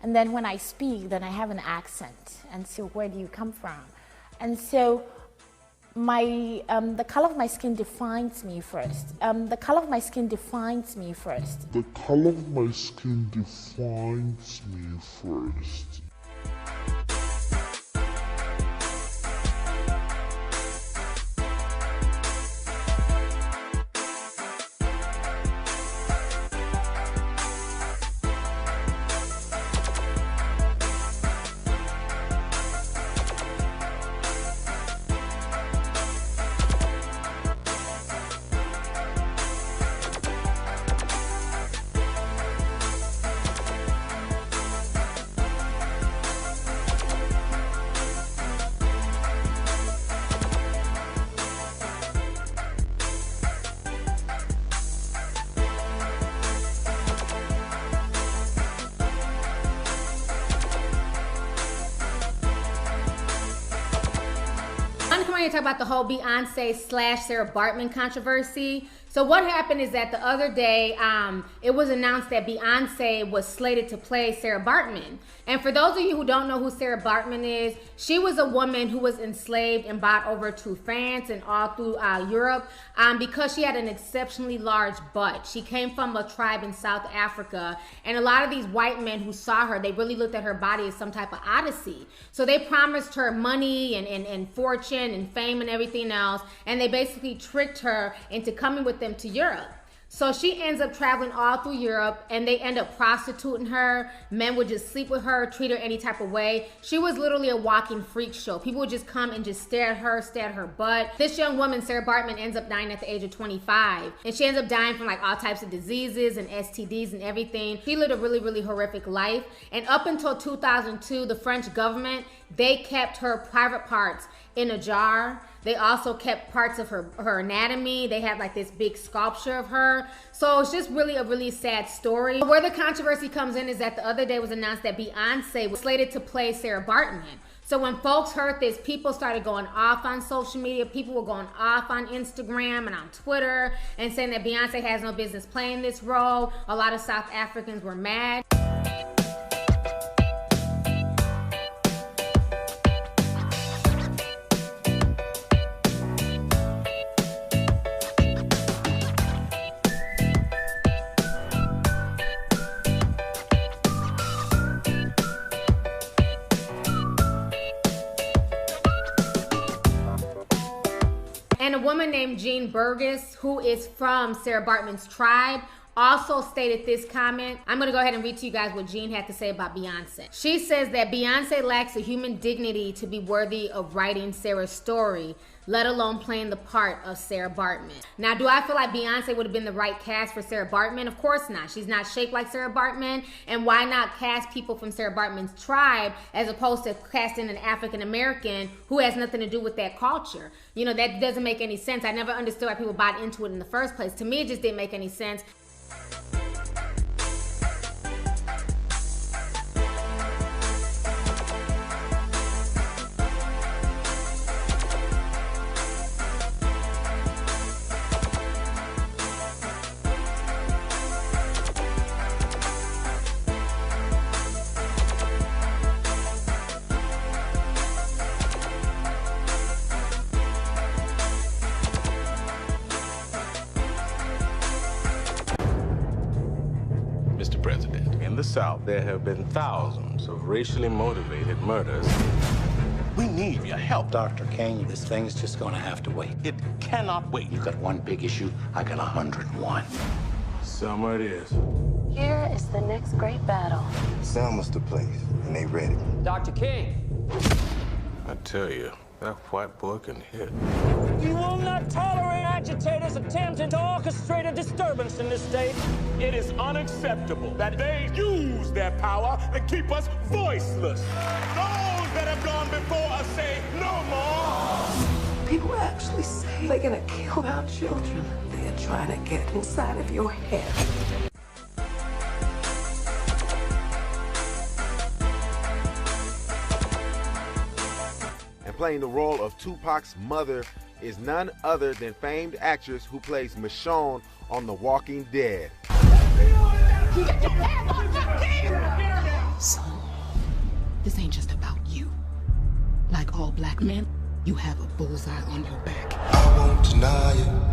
And then when I speak, then I have an accent. And so where do you come from? And so the color of my skin defines me first. The color of my skin defines me first. The color of my skin defines me first. To talk about the whole Beyonce / Sarah Baartman controversy. So what happened is that the other day, it was announced that Beyonce was slated to play Sarah Baartman. And for those of you who don't know who Sarah Baartman is, she was a woman who was enslaved and brought over to France and all through Europe because she had an exceptionally large butt. She came from a tribe in South Africa, and a lot of these white men who saw her, they really looked at her body as some type of odyssey. So they promised her money and fortune and fame and everything else, and they basically tricked her into coming with them to Europe. So she ends up traveling all through Europe, and they end up prostituting her. Men would just sleep with her, treat her any type of way. She was literally a walking freak show. People would just come and just stare at her, stare at her butt. This young woman, Sarah Baartman, ends up dying at the age of 25. And she ends up dying from like all types of diseases and STDs and everything. She lived a really, really horrific life. And up until 2002, the French government, they kept her private parts in a jar. They also kept parts of her anatomy. They had like this big sculpture of her. So it's just really a really sad story. Where the controversy comes in is that the other day was announced that Beyonce was slated to play Sarah Baartman. So when folks heard this, people started going off on social media. People were going off on Instagram and on Twitter and saying that Beyonce has no business playing this role. A lot of South Africans were mad. And a woman named Jean Burgess, who is from Sarah Baartman's tribe, also stated this comment. I'm going to go ahead and read to you guys what Jean had to say about Beyonce. She says that Beyonce lacks the human dignity to be worthy of writing Sarah's story, let alone playing the part of Sarah Baartman. Now, do I feel like Beyonce would have been the right cast for Sarah Baartman? Of course not. She's not shaped like Sarah Baartman. And why not cast people from Sarah Baartman's tribe as opposed to casting an African American who has nothing to do with that culture? You know, that doesn't make any sense. I never understood why people bought into it in the first place. To me, it just didn't make any sense. Mr. President, in the South, there have been thousands of racially motivated murders. We need your help. Dr. King, this thing's just gonna have to wait. It cannot wait. You got one big issue, I got 101. Summer it is. Here is the next great battle. Selma's the place, and they ready. Dr. King! I tell you, that white boy can hit. You will not tolerate agitators attempting to orchestrate a disturbance in this state. It is unacceptable that they use their power to keep us voiceless. Those that have gone before us say no more. People actually say they're gonna kill our children. They're trying to get inside of your head. Playing the role of Tupac's mother is none other than famed actress who plays Michonne on The Walking Dead. Son, this ain't just about you. Like all black men, you have a bullseye on your back. I won't deny it.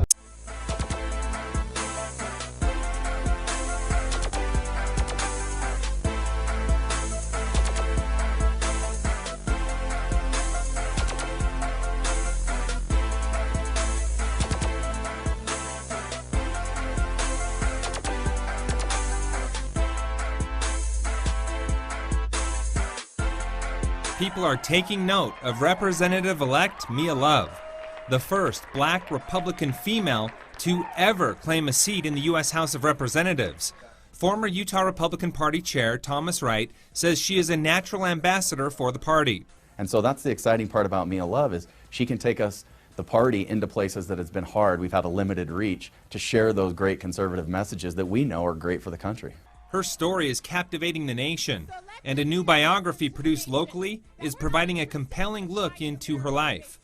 People are taking note of Representative-elect Mia Love, the first black Republican female to ever claim a seat in the U.S. House of Representatives. Former Utah Republican Party Chair Thomas Wright says she is a natural ambassador for the party. And so that's the exciting part about Mia Love is she can take us, the party, into places that it's been hard. We've had a limited reach to share those great conservative messages that we know are great for the country. Her story is captivating the nation, and a new biography produced locally is providing a compelling look into her life.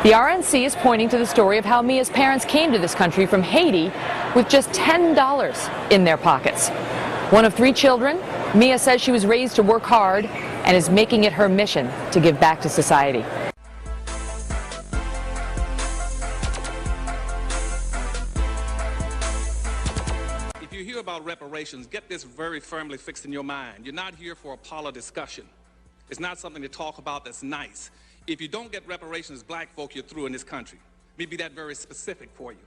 The RNC is pointing to the story of how Mia's parents came to this country from Haiti with just $10 in their pockets. One of 3 children, Mia says she was raised to work hard and is making it her mission to give back to society. About reparations, get this very firmly fixed in your mind. You're not here for a parlor discussion. It's not something to talk about that's nice. If you don't get reparations, black folk, you're through in this country. Let me be that very specific for you.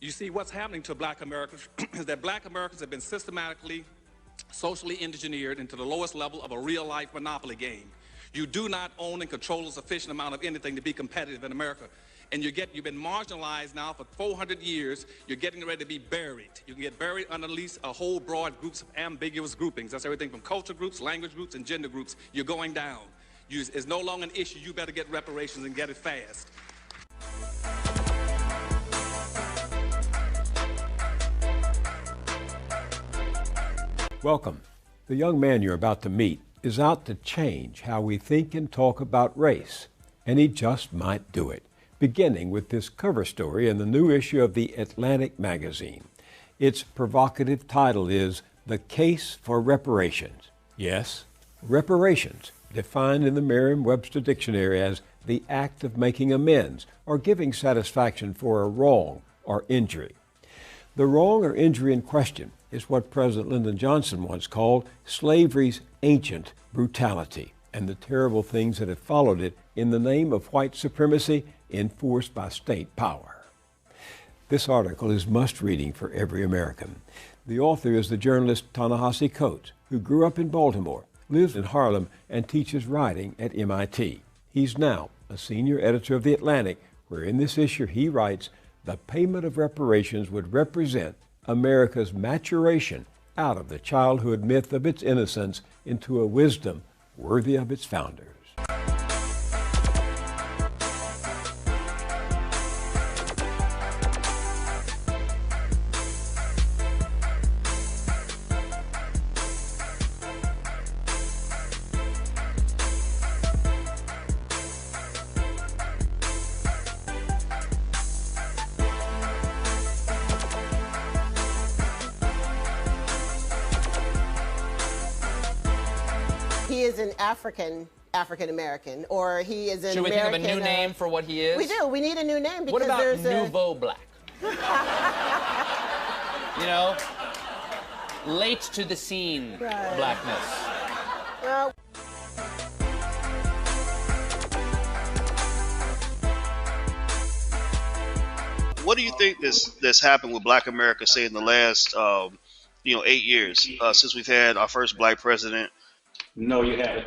You see, what's happening to black Americans is that black Americans have been systematically, socially engineered into the lowest level of a real-life monopoly game. You do not own and control a sufficient amount of anything to be competitive in America. And you've been marginalized now for 400 years. You're getting ready to be buried. You can get buried underneath a whole broad groups of ambiguous groupings. That's everything from culture groups, language groups, and gender groups. You're going down. It's no longer an issue. You better get reparations and get it fast. Welcome. The young man you're about to meet is out to change how we think and talk about race, and he just might do it, beginning with this cover story in the new issue of the Atlantic magazine. Its provocative title is The Case for Reparations. Yes, reparations, defined in the Merriam-Webster Dictionary as the act of making amends or giving satisfaction for a wrong or injury. The wrong or injury in question is what President Lyndon Johnson once called slavery's ancient brutality, and the terrible things that have followed it in the name of white supremacy enforced by state power. This article is must-reading for every American. The author is the journalist Ta-Nehisi Coates, who grew up in Baltimore, lives in Harlem, and teaches writing at MIT. He's now a senior editor of The Atlantic, where in this issue he writes, the payment of reparations would represent America's maturation out of the childhood myth of its innocence into a wisdom worthy of its founders. He is an African American, or he is an Should we American. think of a new name for what he is? We do. We need a new name because what about there's nouveau black? You know, late to the scene blackness. Well, what do you think that's happened with Black America, say in the last 8 years since we've had our first black president? No, you haven't.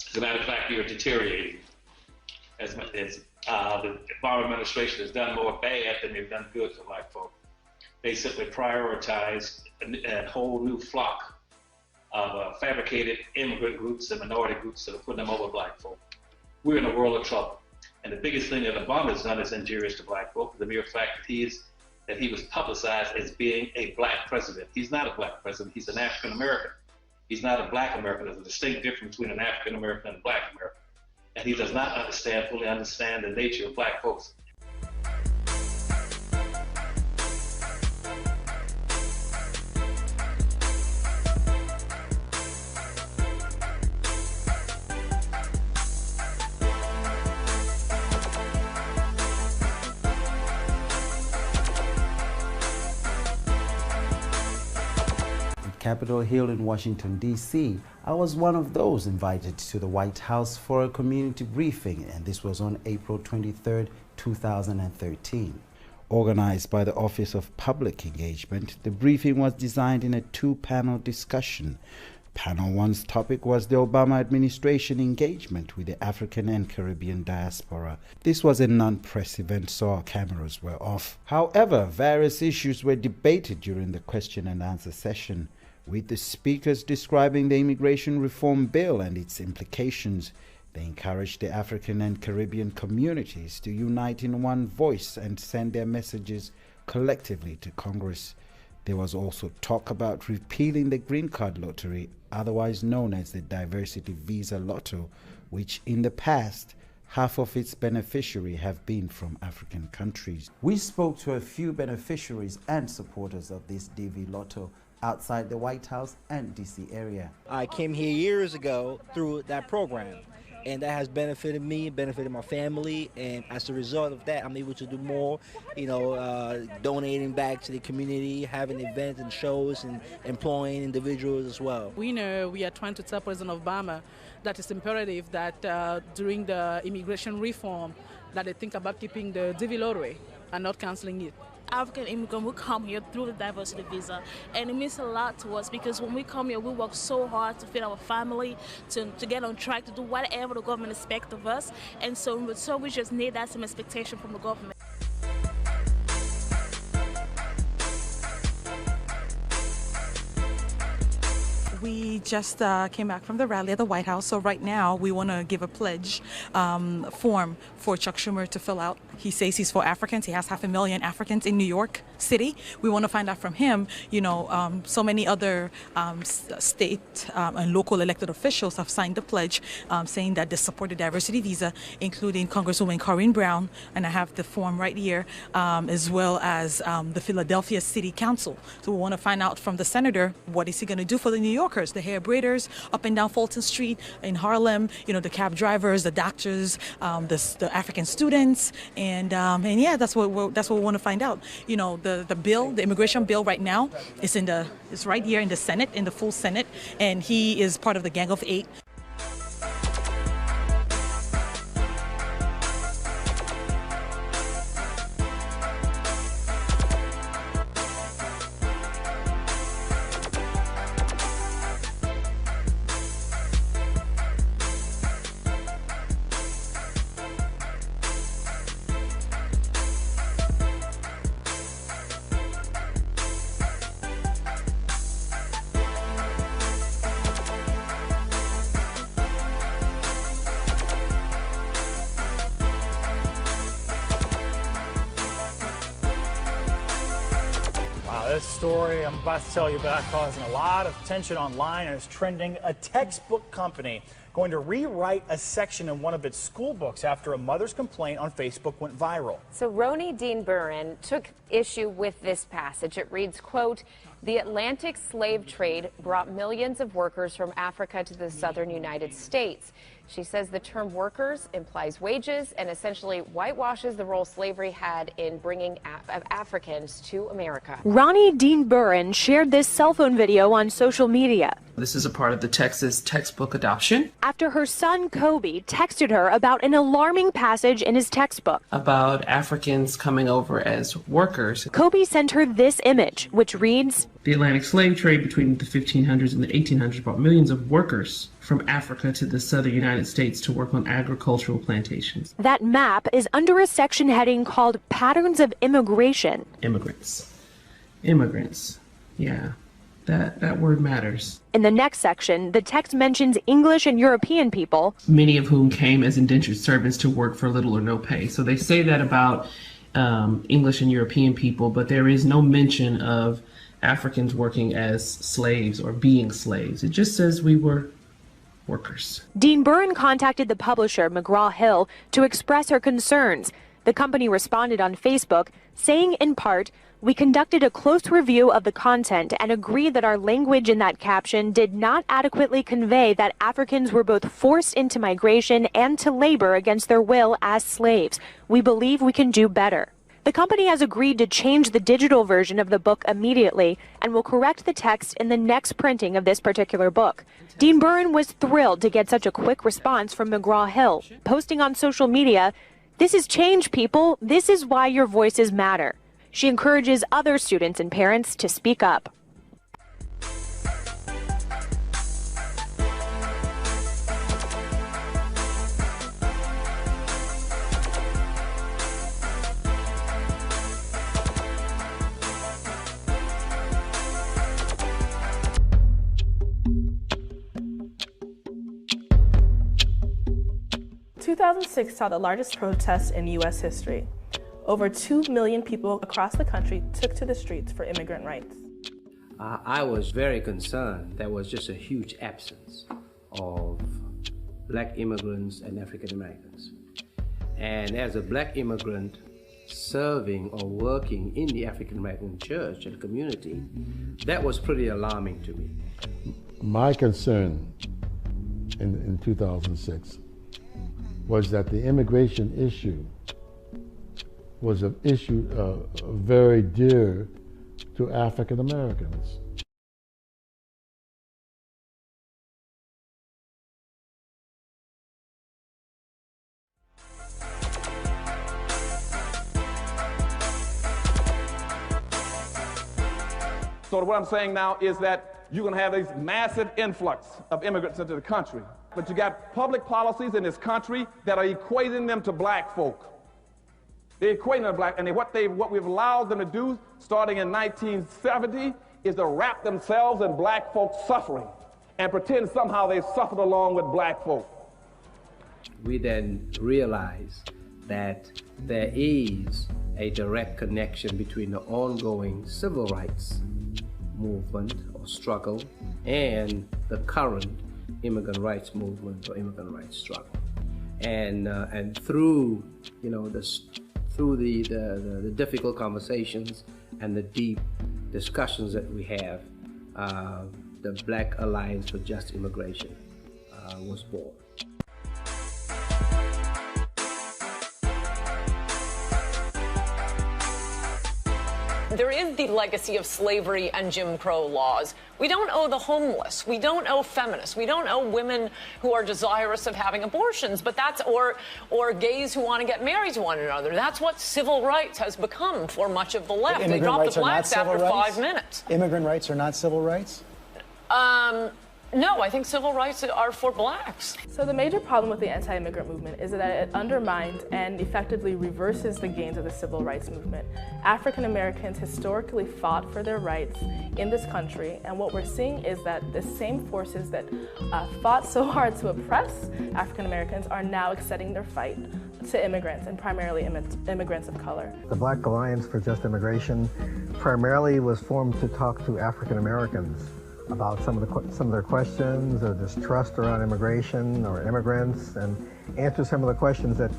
As a matter of fact, you're deteriorating. As the Obama administration has done more bad than they've done good for black folk. They simply prioritize a whole new flock of fabricated immigrant groups and minority groups that are putting them over black folk. We're in a world of trouble. And the biggest thing that Obama has done is injurious to black folk. The mere fact that he was publicized as being a black president. He's not a black president. He's an African American. He's not a black American. There's a distinct difference between an African American and a black American. And he does not fully understand the nature of black folks. Capitol Hill in Washington, D.C., I was one of those invited to the White House for a community briefing, and this was on April 23, 2013. Organized by the Office of Public Engagement, the briefing was designed in a two-panel discussion. Panel 1's topic was the Obama administration engagement with the African and Caribbean diaspora. This was a non-press event, so our cameras were off. However, various issues were debated during the question and answer session, with the speakers describing the immigration reform bill and its implications. They encouraged the African and Caribbean communities to unite in one voice and send their messages collectively to Congress. There was also talk about repealing the Green Card Lottery, otherwise known as the Diversity Visa Lotto, which in the past, half of its beneficiaries have been from African countries. We spoke to a few beneficiaries and supporters of this DV Lotto outside the White House and DC area. I came here years ago through that program, and that has benefited me, benefited my family, and as a result of that, I'm able to do more, donating back to the community, having events and shows, and employing individuals as well. We know we are trying to tell President Obama that it's imperative that during the immigration reform, that they think about keeping the DV lottery and not canceling it. African immigrant will come here through the diversity visa, and it means a lot to us because when we come here, we work so hard to feed our family, to get on track, to do whatever the government expects of us, and so we just need that same expectation from the government. We just came back from the rally at the White House, so right now we want to give a pledge form for Chuck Schumer to fill out. He says he's for Africans. He has 500,000 Africans in New York City. We want to find out from him, so many other state and local elected officials have signed the pledge saying that they support the diversity visa, including Congresswoman Corinne Brown, and I have the form right here, as well as the Philadelphia City Council. So we want to find out from the senator, what is he going to do for the New Yorkers, the hair braiders up and down Fulton Street in Harlem, the cab drivers, the doctors, the African students, and yeah, that's what we want to find out. The bill, the immigration bill right now is right here in the Senate, in the full Senate, and he is part of the Gang of Eight. story I'm about to tell you about causing a lot of tension online and is trending. A textbook company going to rewrite a section in one of its school books after a mother's complaint on Facebook went viral. So Roni Dean Burren took issue with this passage. It reads, quote, "The Atlantic slave trade brought millions of workers from Africa to the southern United States." She says the term workers implies wages and essentially whitewashes the role slavery had in bringing Africans to America. Roni Dean Burren shared this cell phone video on social media. This is a part of the Texas textbook adoption. After her son Kobe texted her about an alarming passage in his textbook about Africans coming over as workers. Kobe sent her this image, which reads, "The Atlantic slave trade between the 1500s and the 1800s brought millions of workers from Africa to the southern United States to work on agricultural plantations." That map is under a section heading called Patterns of Immigration. Immigrants. Yeah, that word matters. In the next section, the text mentions English and European people, many of whom came as indentured servants to work for little or no pay. So they say that about English and European people, but there is no mention of Africans working as slaves or being slaves. It just says we were workers. Dean Burren contacted the publisher, McGraw-Hill, to express her concerns. The company responded on Facebook, saying in part, "We conducted a close review of the content and agreed that our language in that caption did not adequately convey that Africans were both forced into migration and to labor against their will as slaves. We believe we can do better." The company has agreed to change the digital version of the book immediately and will correct the text in the next printing of this particular book. Dean Burren was thrilled to get such a quick response from McGraw-Hill, posting on social media, "This is change, people. This is why your voices matter." She encourages other students and parents to speak up. In 2006 saw the largest protest in U.S. history. Over 2 million people across the country took to the streets for immigrant rights. I was very concerned. There was just a huge absence of black immigrants and African Americans. And as a black immigrant serving or working in the African American church and community, that was pretty alarming to me. My concern in 2006 was that the immigration issue was an issue very dear to African Americans. So what I'm saying now is that you're going to have this massive influx of immigrants into the country. But you got public policies in this country that are equating them to black folk. They're equating them to black, and what we've allowed them to do starting in 1970 is to wrap themselves in black folks' suffering and pretend somehow they suffered along with black folk. We then realized that there is a direct connection between the ongoing civil rights movement or struggle and the current immigrant rights movement or immigrant rights struggle, and through the difficult conversations and the deep discussions that we have, the Black Alliance for Just Immigration was born. There is the legacy of slavery and Jim Crow laws. We don't owe the homeless. We don't owe feminists. We don't owe women who are desirous of having abortions, but that's or gays who want to get married to one another. That's what civil rights has become for much of the left. They dropped the blacks after 5 minutes. Immigrant rights are not civil rights? No, I think civil rights are for blacks. So the major problem with the anti-immigrant movement is that it undermines and effectively reverses the gains of the civil rights movement. African Americans historically fought for their rights in this country, and what we're seeing is that the same forces that fought so hard to oppress African Americans are now extending their fight to immigrants, and primarily immigrants of color. The Black Alliance for Just Immigration primarily was formed to talk to African Americans about some of their questions or distrust around immigration or immigrants, and answer some of the questions that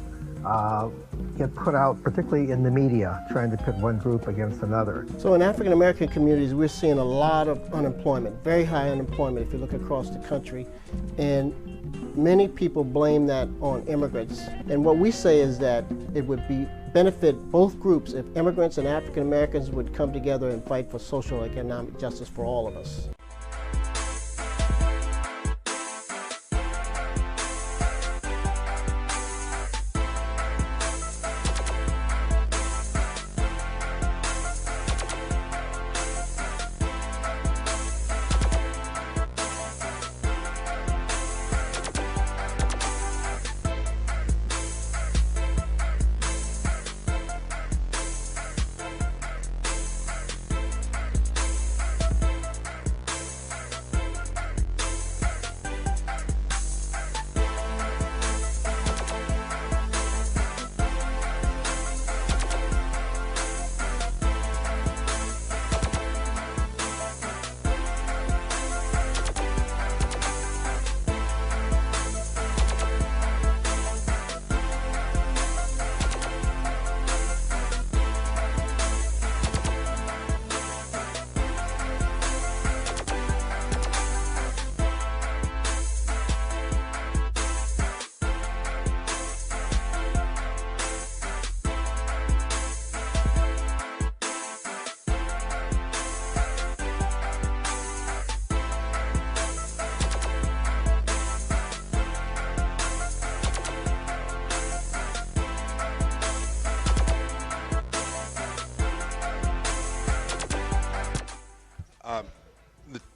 get put out, particularly in the media, trying to pit one group against another. So in African American communities, we're seeing a lot of unemployment, very high unemployment if you look across the country, and many people blame that on immigrants. And what we say is that it would benefit both groups if immigrants and African Americans would come together and fight for social and economic justice for all of us.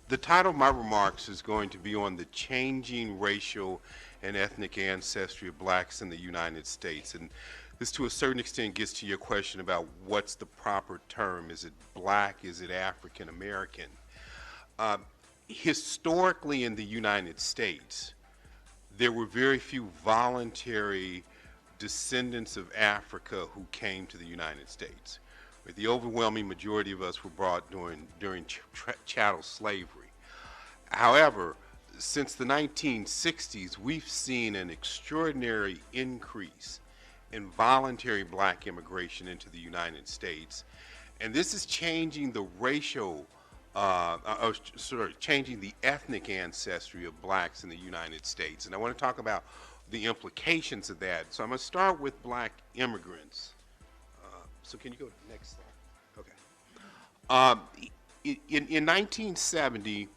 The title of my remarks is going to be on the changing racial and ethnic ancestry of blacks in the United States. And this, to a certain extent, gets to your question about what's the proper term. Is it black? Is it African American? Historically in the United States, there were very few voluntary descendants of Africa who came to the United States. The overwhelming majority of us were brought during chattel slavery. However, since the 1960s, we've seen an extraordinary increase in voluntary black immigration into the United States. And this is changing the racial, changing the ethnic ancestry of blacks in the United States. And I want to talk about the implications of that. So I'm going to start with black immigrants. So can you go to the next slide? Okay. In 1970,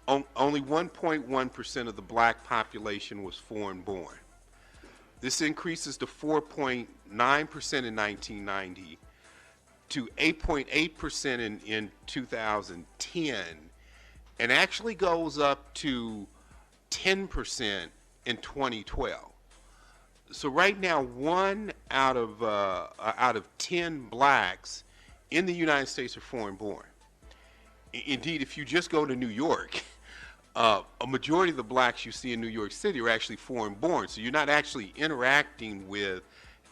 only 1.1% of the black population was foreign-born. This increases to 4.9% in 1990, to 8.8% in 2010, and actually goes up to 10% in 2012. So right now, 1 out of 10 blacks in the United States are foreign-born. Indeed, if you just go to New York, a majority of the blacks you see in New York City are actually foreign-born. So you're not actually interacting with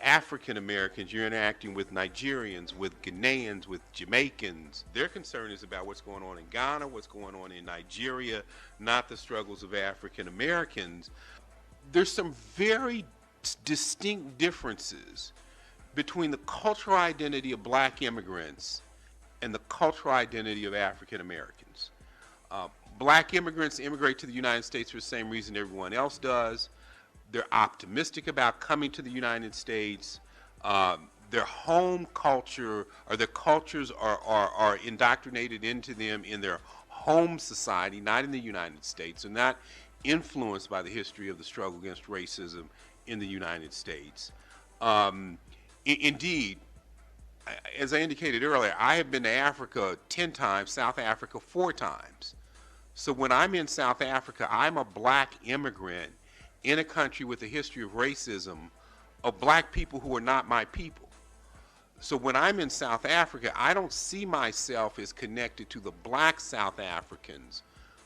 African Americans, you're interacting with Nigerians, with Ghanaians, with Jamaicans. Their concern is about what's going on in Ghana, what's going on in Nigeria, not the struggles of African Americans. There's some very distinct differences between the cultural identity of black immigrants and the cultural identity of African Americans. Black immigrants immigrate to the United States for the same reason everyone else does. They're optimistic about coming to the United States. Their home culture, or their cultures are indoctrinated into them in their home society, not in the United States. They're not influenced by the history of the struggle against racism in the United States. Indeed, as I indicated earlier, I have been to Africa 10 times, South Africa 4 times. So when I'm in South Africa, I'm a black immigrant in a country with a history of racism of black people who are not my people. So when I'm in South Africa, I don't see myself as connected to the black South Africans.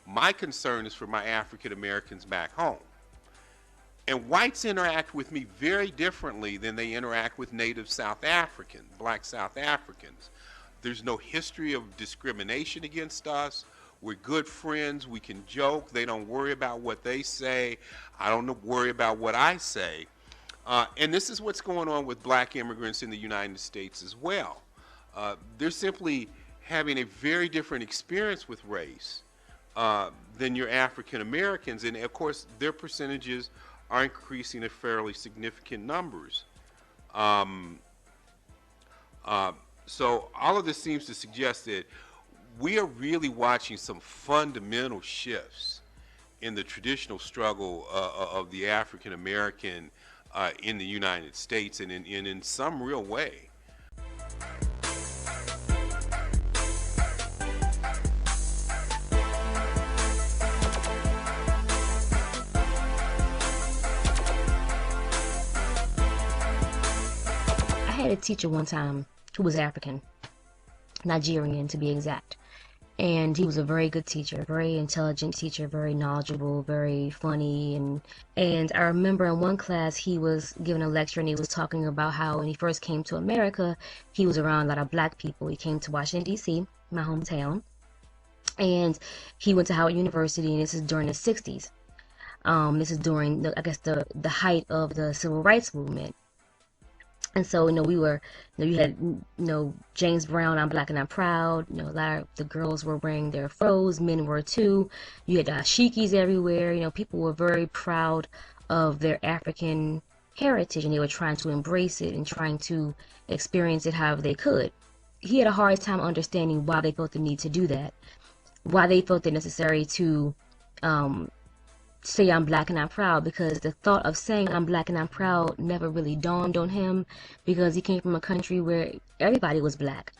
My concern is for my African Americans back home. And whites interact with me very differently than they interact with native South Africans, black South Africans. There's no history of discrimination against us. We're good friends. We can joke. They don't worry about what they say. I don't worry about what I say. And this is what's going on with black immigrants in the United States as well. They're simply having a very different experience with race than your African Americans. And of course, their percentages are increasing at fairly significant numbers. So all of this seems to suggest that we are really watching some fundamental shifts in the traditional struggle of the African American in the United States, and in some real way. I had a teacher one time who was African, Nigerian to be exact. And he was a very good teacher, very intelligent teacher, very knowledgeable, very funny. And I remember in one class he was giving a lecture and he was talking about how when he first came to America, he was around a lot of black people. He came to Washington, D.C., my hometown, and he went to Howard University, and this is during the 60s. This is during, the height of the Civil Rights Movement. And so, we were, you had, James Brown, I'm Black and I'm Proud. A lot of the girls were wearing their fros, men were too. You had dashikis everywhere. People were very proud of their African heritage, and they were trying to embrace it and trying to experience it however they could. He had a hard time understanding why they felt the need to do that, why they felt it necessary to say I'm black and I'm proud, because the thought of saying I'm black and I'm proud never really dawned on him, because he came from a country where everybody was black,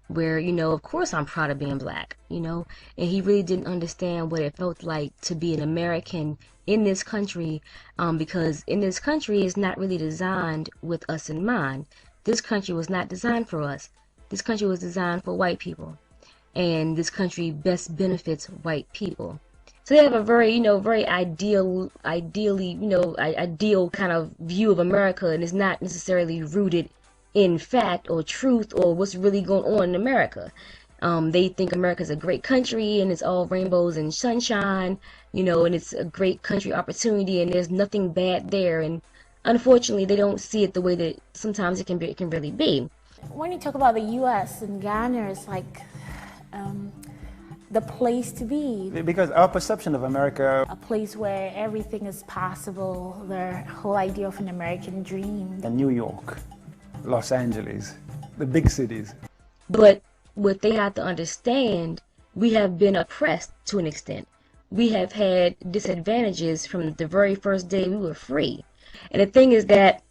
where, of course I'm proud of being black, and he really didn't understand what it felt like to be an American in this country, because in this country it's not really designed with us in mind. This country was not designed for us. This country was designed for white people, and this country best benefits white people. So they have a very, very ideal kind of view of America, and it's not necessarily rooted in fact or truth or what's really going on in America. They think America's a great country and it's all rainbows and sunshine, and it's a great country opportunity and there's nothing bad there. And unfortunately, they don't see it the way that sometimes it can really be. When you talk about the U.S. and Ghana, it's like the place to be. Because our perception of America, a place where everything is possible, the whole idea of an American dream. New York, Los Angeles, the big cities. But what they have to understand, we have been oppressed to an extent. We have had disadvantages from the very first day we were free. And the thing is that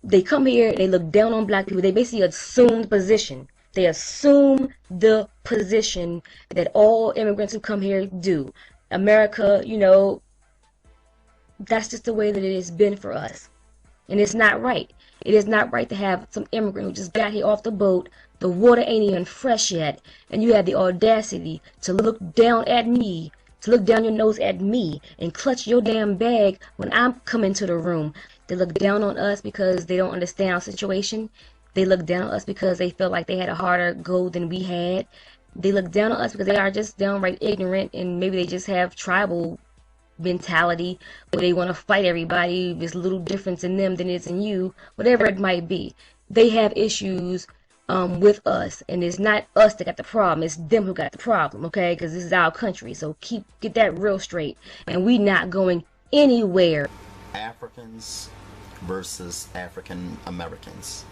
they come here, they look down on black people, they basically assume the position. They assume the position that all immigrants who come here do. America, that's just the way that it has been for us. And it's not right. It is not right to have some immigrant who just got here off the boat, the water ain't even fresh yet, and you have the audacity to look down at me, to look down your nose at me, and clutch your damn bag when I'm coming to the room. They look down on us because they don't understand our situation. They look down on us because they feel like they had a harder go than we had. They look down on us because they are just downright ignorant, and maybe they just have tribal mentality where they want to fight everybody. There's a little difference in them than it is in you, whatever it might be. They have issues with us, and it's not us that got the problem, it's them who got the problem, okay? Because this is our country, so get that real straight, and we not going anywhere. Africans versus African Americans.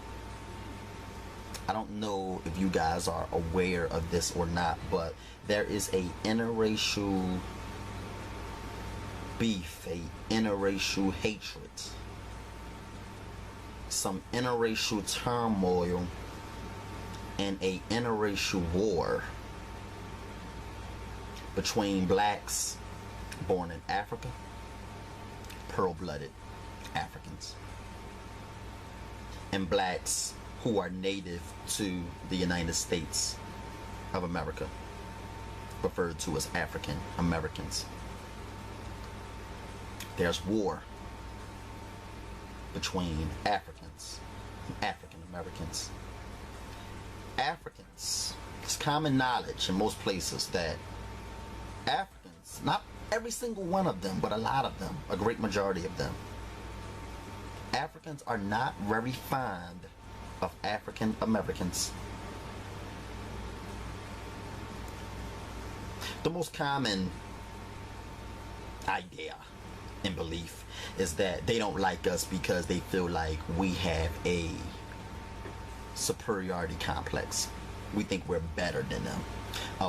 I don't know if you guys are aware of this or not, but there is a interracial beef, a interracial hatred, some interracial turmoil, and a interracial war between blacks born in Africa, pearl-blooded Africans, and blacks who are native to the United States of America, referred to as African Americans. There's war between Africans and African Americans. Africans, it's common knowledge in most places that Africans, not every single one of them, but a lot of them, a great majority of them, Africans are not very fond of African Americans. The most common idea and belief is that they don't like us because they feel like we have a superiority complex. We think we're better than them.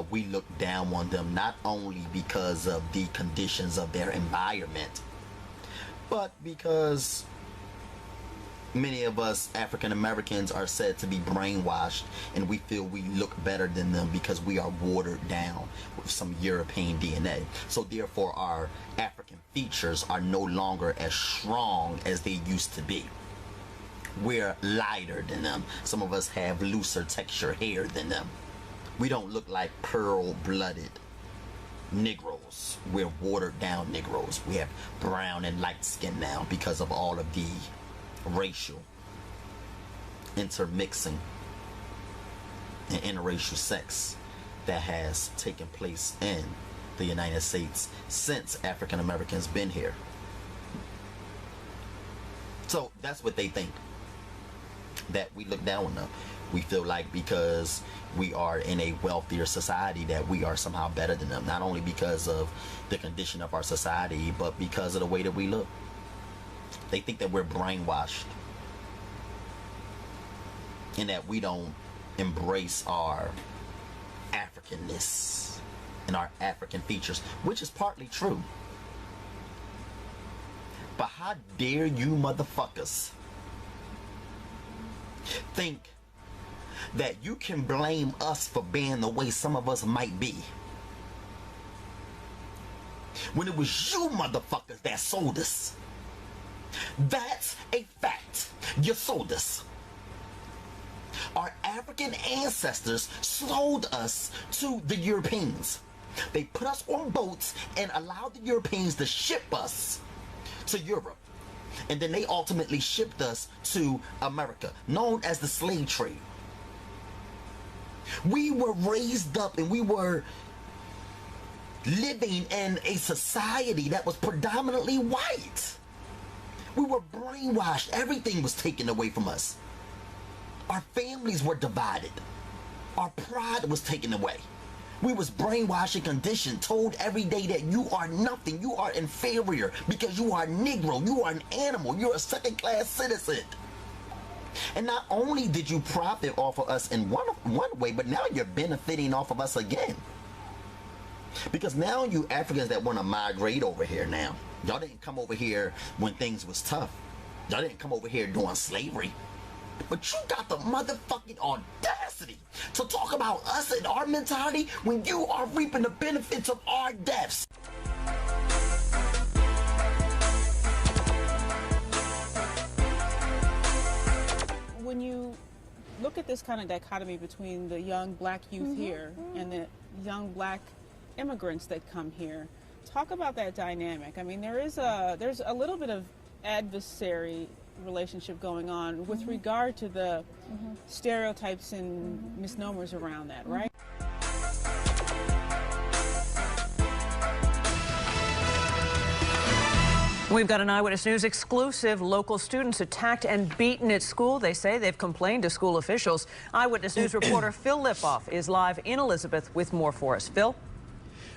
We look down on them not only because of the conditions of their environment, but because many of us African Americans are said to be brainwashed, and we feel we look better than them because we are watered down with some European DNA. So therefore our African features are no longer as strong as they used to be. We're lighter than them. Some of us have looser texture hair than them. We don't look like pearl-blooded Negroes. We're watered down Negroes. We have brown and light skin now because of all of the racial intermixing and interracial sex that has taken place in the United States since African Americans been here. So that's what they think, that we look down on them. We feel like because we are in a wealthier society that we are somehow better than them, not only because of the condition of our society, but because of the way that we look. They think that we're brainwashed and that we don't embrace our Africanness and our African features, which is partly true. But how dare you motherfuckers think that you can blame us for being the way some of us might be, when it was you motherfuckers that sold us? That's a fact. You sold us. Our African ancestors sold us to the Europeans. They put us on boats and allowed the Europeans to ship us to Europe. And then they ultimately shipped us to America, known as the slave trade. We were raised up and we were living in a society that was predominantly white. We were brainwashed. Everything was taken away from us. Our families were divided. Our pride was taken away. We was brainwashed and conditioned, told every day that you are nothing, you are inferior because you are Negro, you are an animal, you're a second-class citizen. And not only did you profit off of us in one way, but now you're benefiting off of us again. Because now you Africans that want to migrate over here now, y'all didn't come over here when things was tough. Y'all didn't come over here doing slavery. But you got the motherfucking audacity to talk about us and our mentality when you are reaping the benefits of our deaths. When you look at this kind of dichotomy between the young black youth here and the young black immigrants that come here, talk about that dynamic. I mean, there's a little bit of adversary relationship going on with regard to the stereotypes and misnomers around that, right? We've got an Eyewitness News exclusive. Local students attacked and beaten at school. They say they've complained to school officials. Eyewitness News reporter Phil Lipoff is live in Elizabeth with more for us. Phil?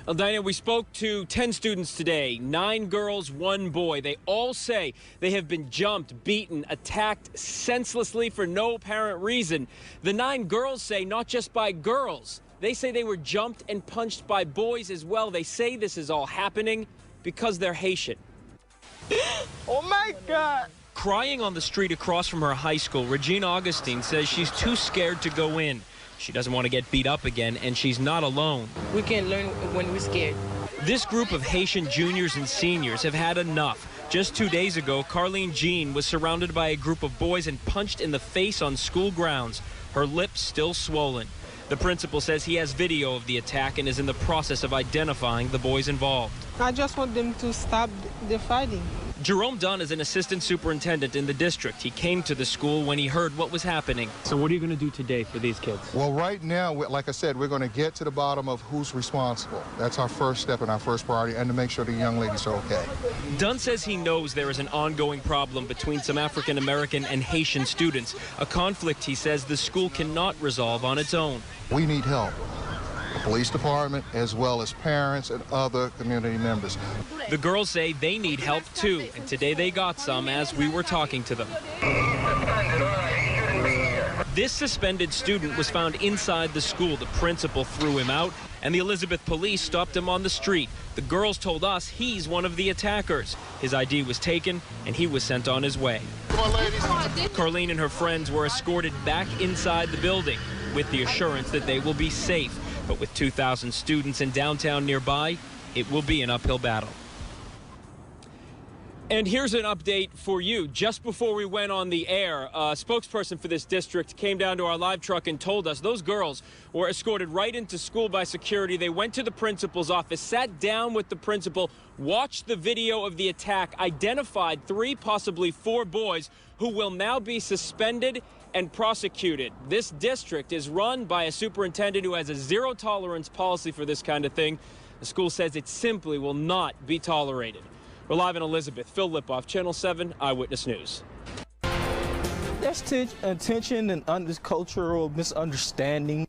Well, Dinah, we spoke to 10 students today, 9 girls, 1 boy. They all say they have been jumped, beaten, attacked senselessly for no apparent reason. The 9 girls say not just by girls. They say they were jumped and punched by boys as well. They say this is all happening because they're Haitian. Oh my God! Crying on the street across from her high school, Regina Augustine says she's too scared to go in. She doesn't want to get beat up again, and she's not alone. We can't learn when we're scared. This group of Haitian juniors and seniors have had enough. Just 2 days ago, Carlene Jean was surrounded by a group of boys and punched in the face on school grounds, her lips still swollen. The principal says he has video of the attack and is in the process of identifying the boys involved. I just want them to stop the fighting. Jerome Dunn is an assistant superintendent in the district. He came to the school when he heard what was happening. So what are you going to do today for these kids? Well, right now, like I said, we're going to get to the bottom of who's responsible. That's our first step and our first priority, and to make sure the young ladies are okay. Dunn says he knows there is an ongoing problem between some African American and Haitian students, a conflict he says the school cannot resolve on its own. We need help. The police department, as well as parents and other community members. The girls say they need help too, and today they got some as we were talking to them. This suspended student was found inside the school. The principal threw him out, and the Elizabeth police stopped him on the street. The girls told us he's one of the attackers. His ID was taken, and he was sent on his way. Come on, ladies. Carlene and her friends were escorted back inside the building with the assurance that they will be safe. But with 2,000 students in downtown nearby, it will be an uphill battle. And here's an update for you. Just before we went on the air, a spokesperson for this district came down to our live truck and told us those girls were escorted right into school by security. They went to the principal's office, sat down with the principal, watched the video of the attack, identified 3, possibly 4 boys who will now be suspended and prosecuted. This district is run by a superintendent who has a zero-tolerance policy for this kind of thing. The school says it simply will not be tolerated. We're live in Elizabeth. Phil Lipoff, Channel 7 Eyewitness News. There's tension and cultural misunderstanding.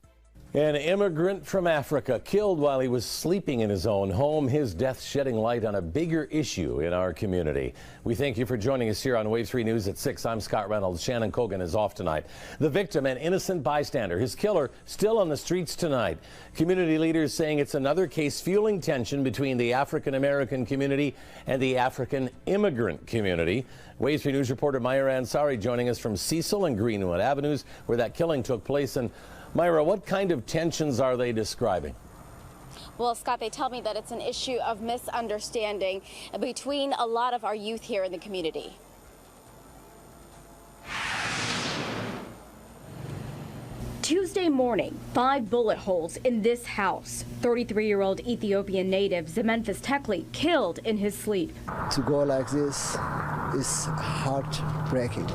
An immigrant from Africa killed while he was sleeping in his own home. His death shedding light on a bigger issue in our community. We thank you for joining us here on Wave 3 News at 6. I'm Scott Reynolds. Shannon Cogan is off tonight. The victim, an innocent bystander. His killer still on the streets tonight. Community leaders saying it's another case fueling tension between the African American community and the African immigrant community. Wave 3 News reporter Myra Ansari joining us from Cecil and Greenwood Avenues, where that killing took place. And Myra, what kind of tensions are they describing? Well, Scott, they tell me that it's an issue of misunderstanding between a lot of our youth here in the community. Tuesday morning, 5 bullet holes in this house. 33-year-old Ethiopian native Zememphis Tekli killed in his sleep. To go like this is heartbreaking.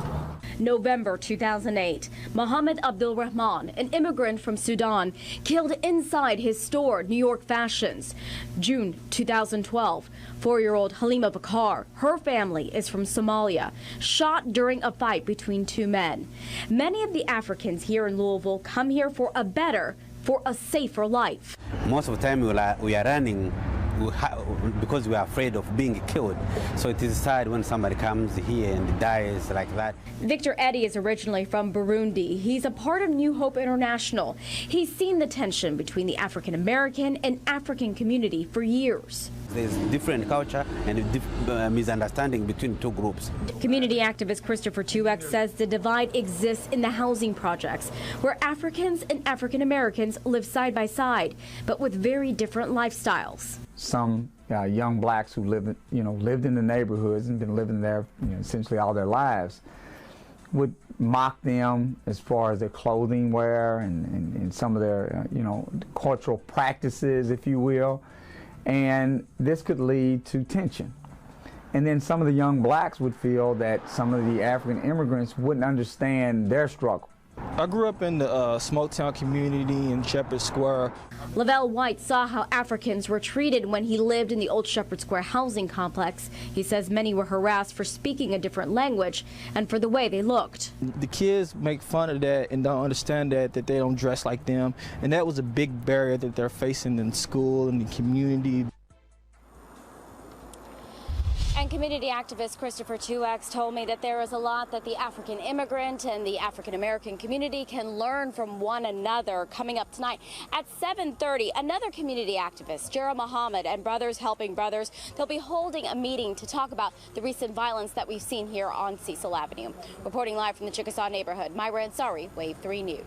November 2008, Mohammed Abdul Rahman, an immigrant from Sudan, killed inside his store, New York Fashions. June 2012, 4-year-old Halima Bakar, her family is from Somalia, shot during a fight between 2 men. Many of the Africans here in Louisville come here for a safer life. Most of the time we are running because we are afraid of being killed. So it is sad when somebody comes here and dies like that. Victor Eddy is originally from Burundi. He's a part of New Hope International. He's seen the tension between the African American and African community for years. There's different culture and misunderstanding between 2 groups. Community activist Christopher 2X says the divide exists in the housing projects, where Africans and African Americans live side by side, but with very different lifestyles. Some young blacks who lived in the neighborhoods and been living there essentially all their lives would mock them as far as their clothing wear and some of their cultural practices, if you will, and this could lead to tension. And then some of the young blacks would feel that some of the African immigrants wouldn't understand their struggle. I grew up in the Smoketown community in Shepherd Square. Lavelle White saw how Africans were treated when he lived in the old Shepherd Square housing complex. He says many were harassed for speaking a different language and for the way they looked. The kids make fun of that and don't understand that they don't dress like them. And that was a big barrier that they're facing in school and the community. And community activist Christopher 2X told me that there is a lot that the African immigrant and the African American community can learn from one another. Coming up tonight at 7:30, another community activist, Jera Muhammad, and Brothers Helping Brothers, they'll be holding a meeting to talk about the recent violence that we've seen here on Cecil Avenue. Reporting live from the Chickasaw neighborhood, Myra Ansari, Wave 3 News.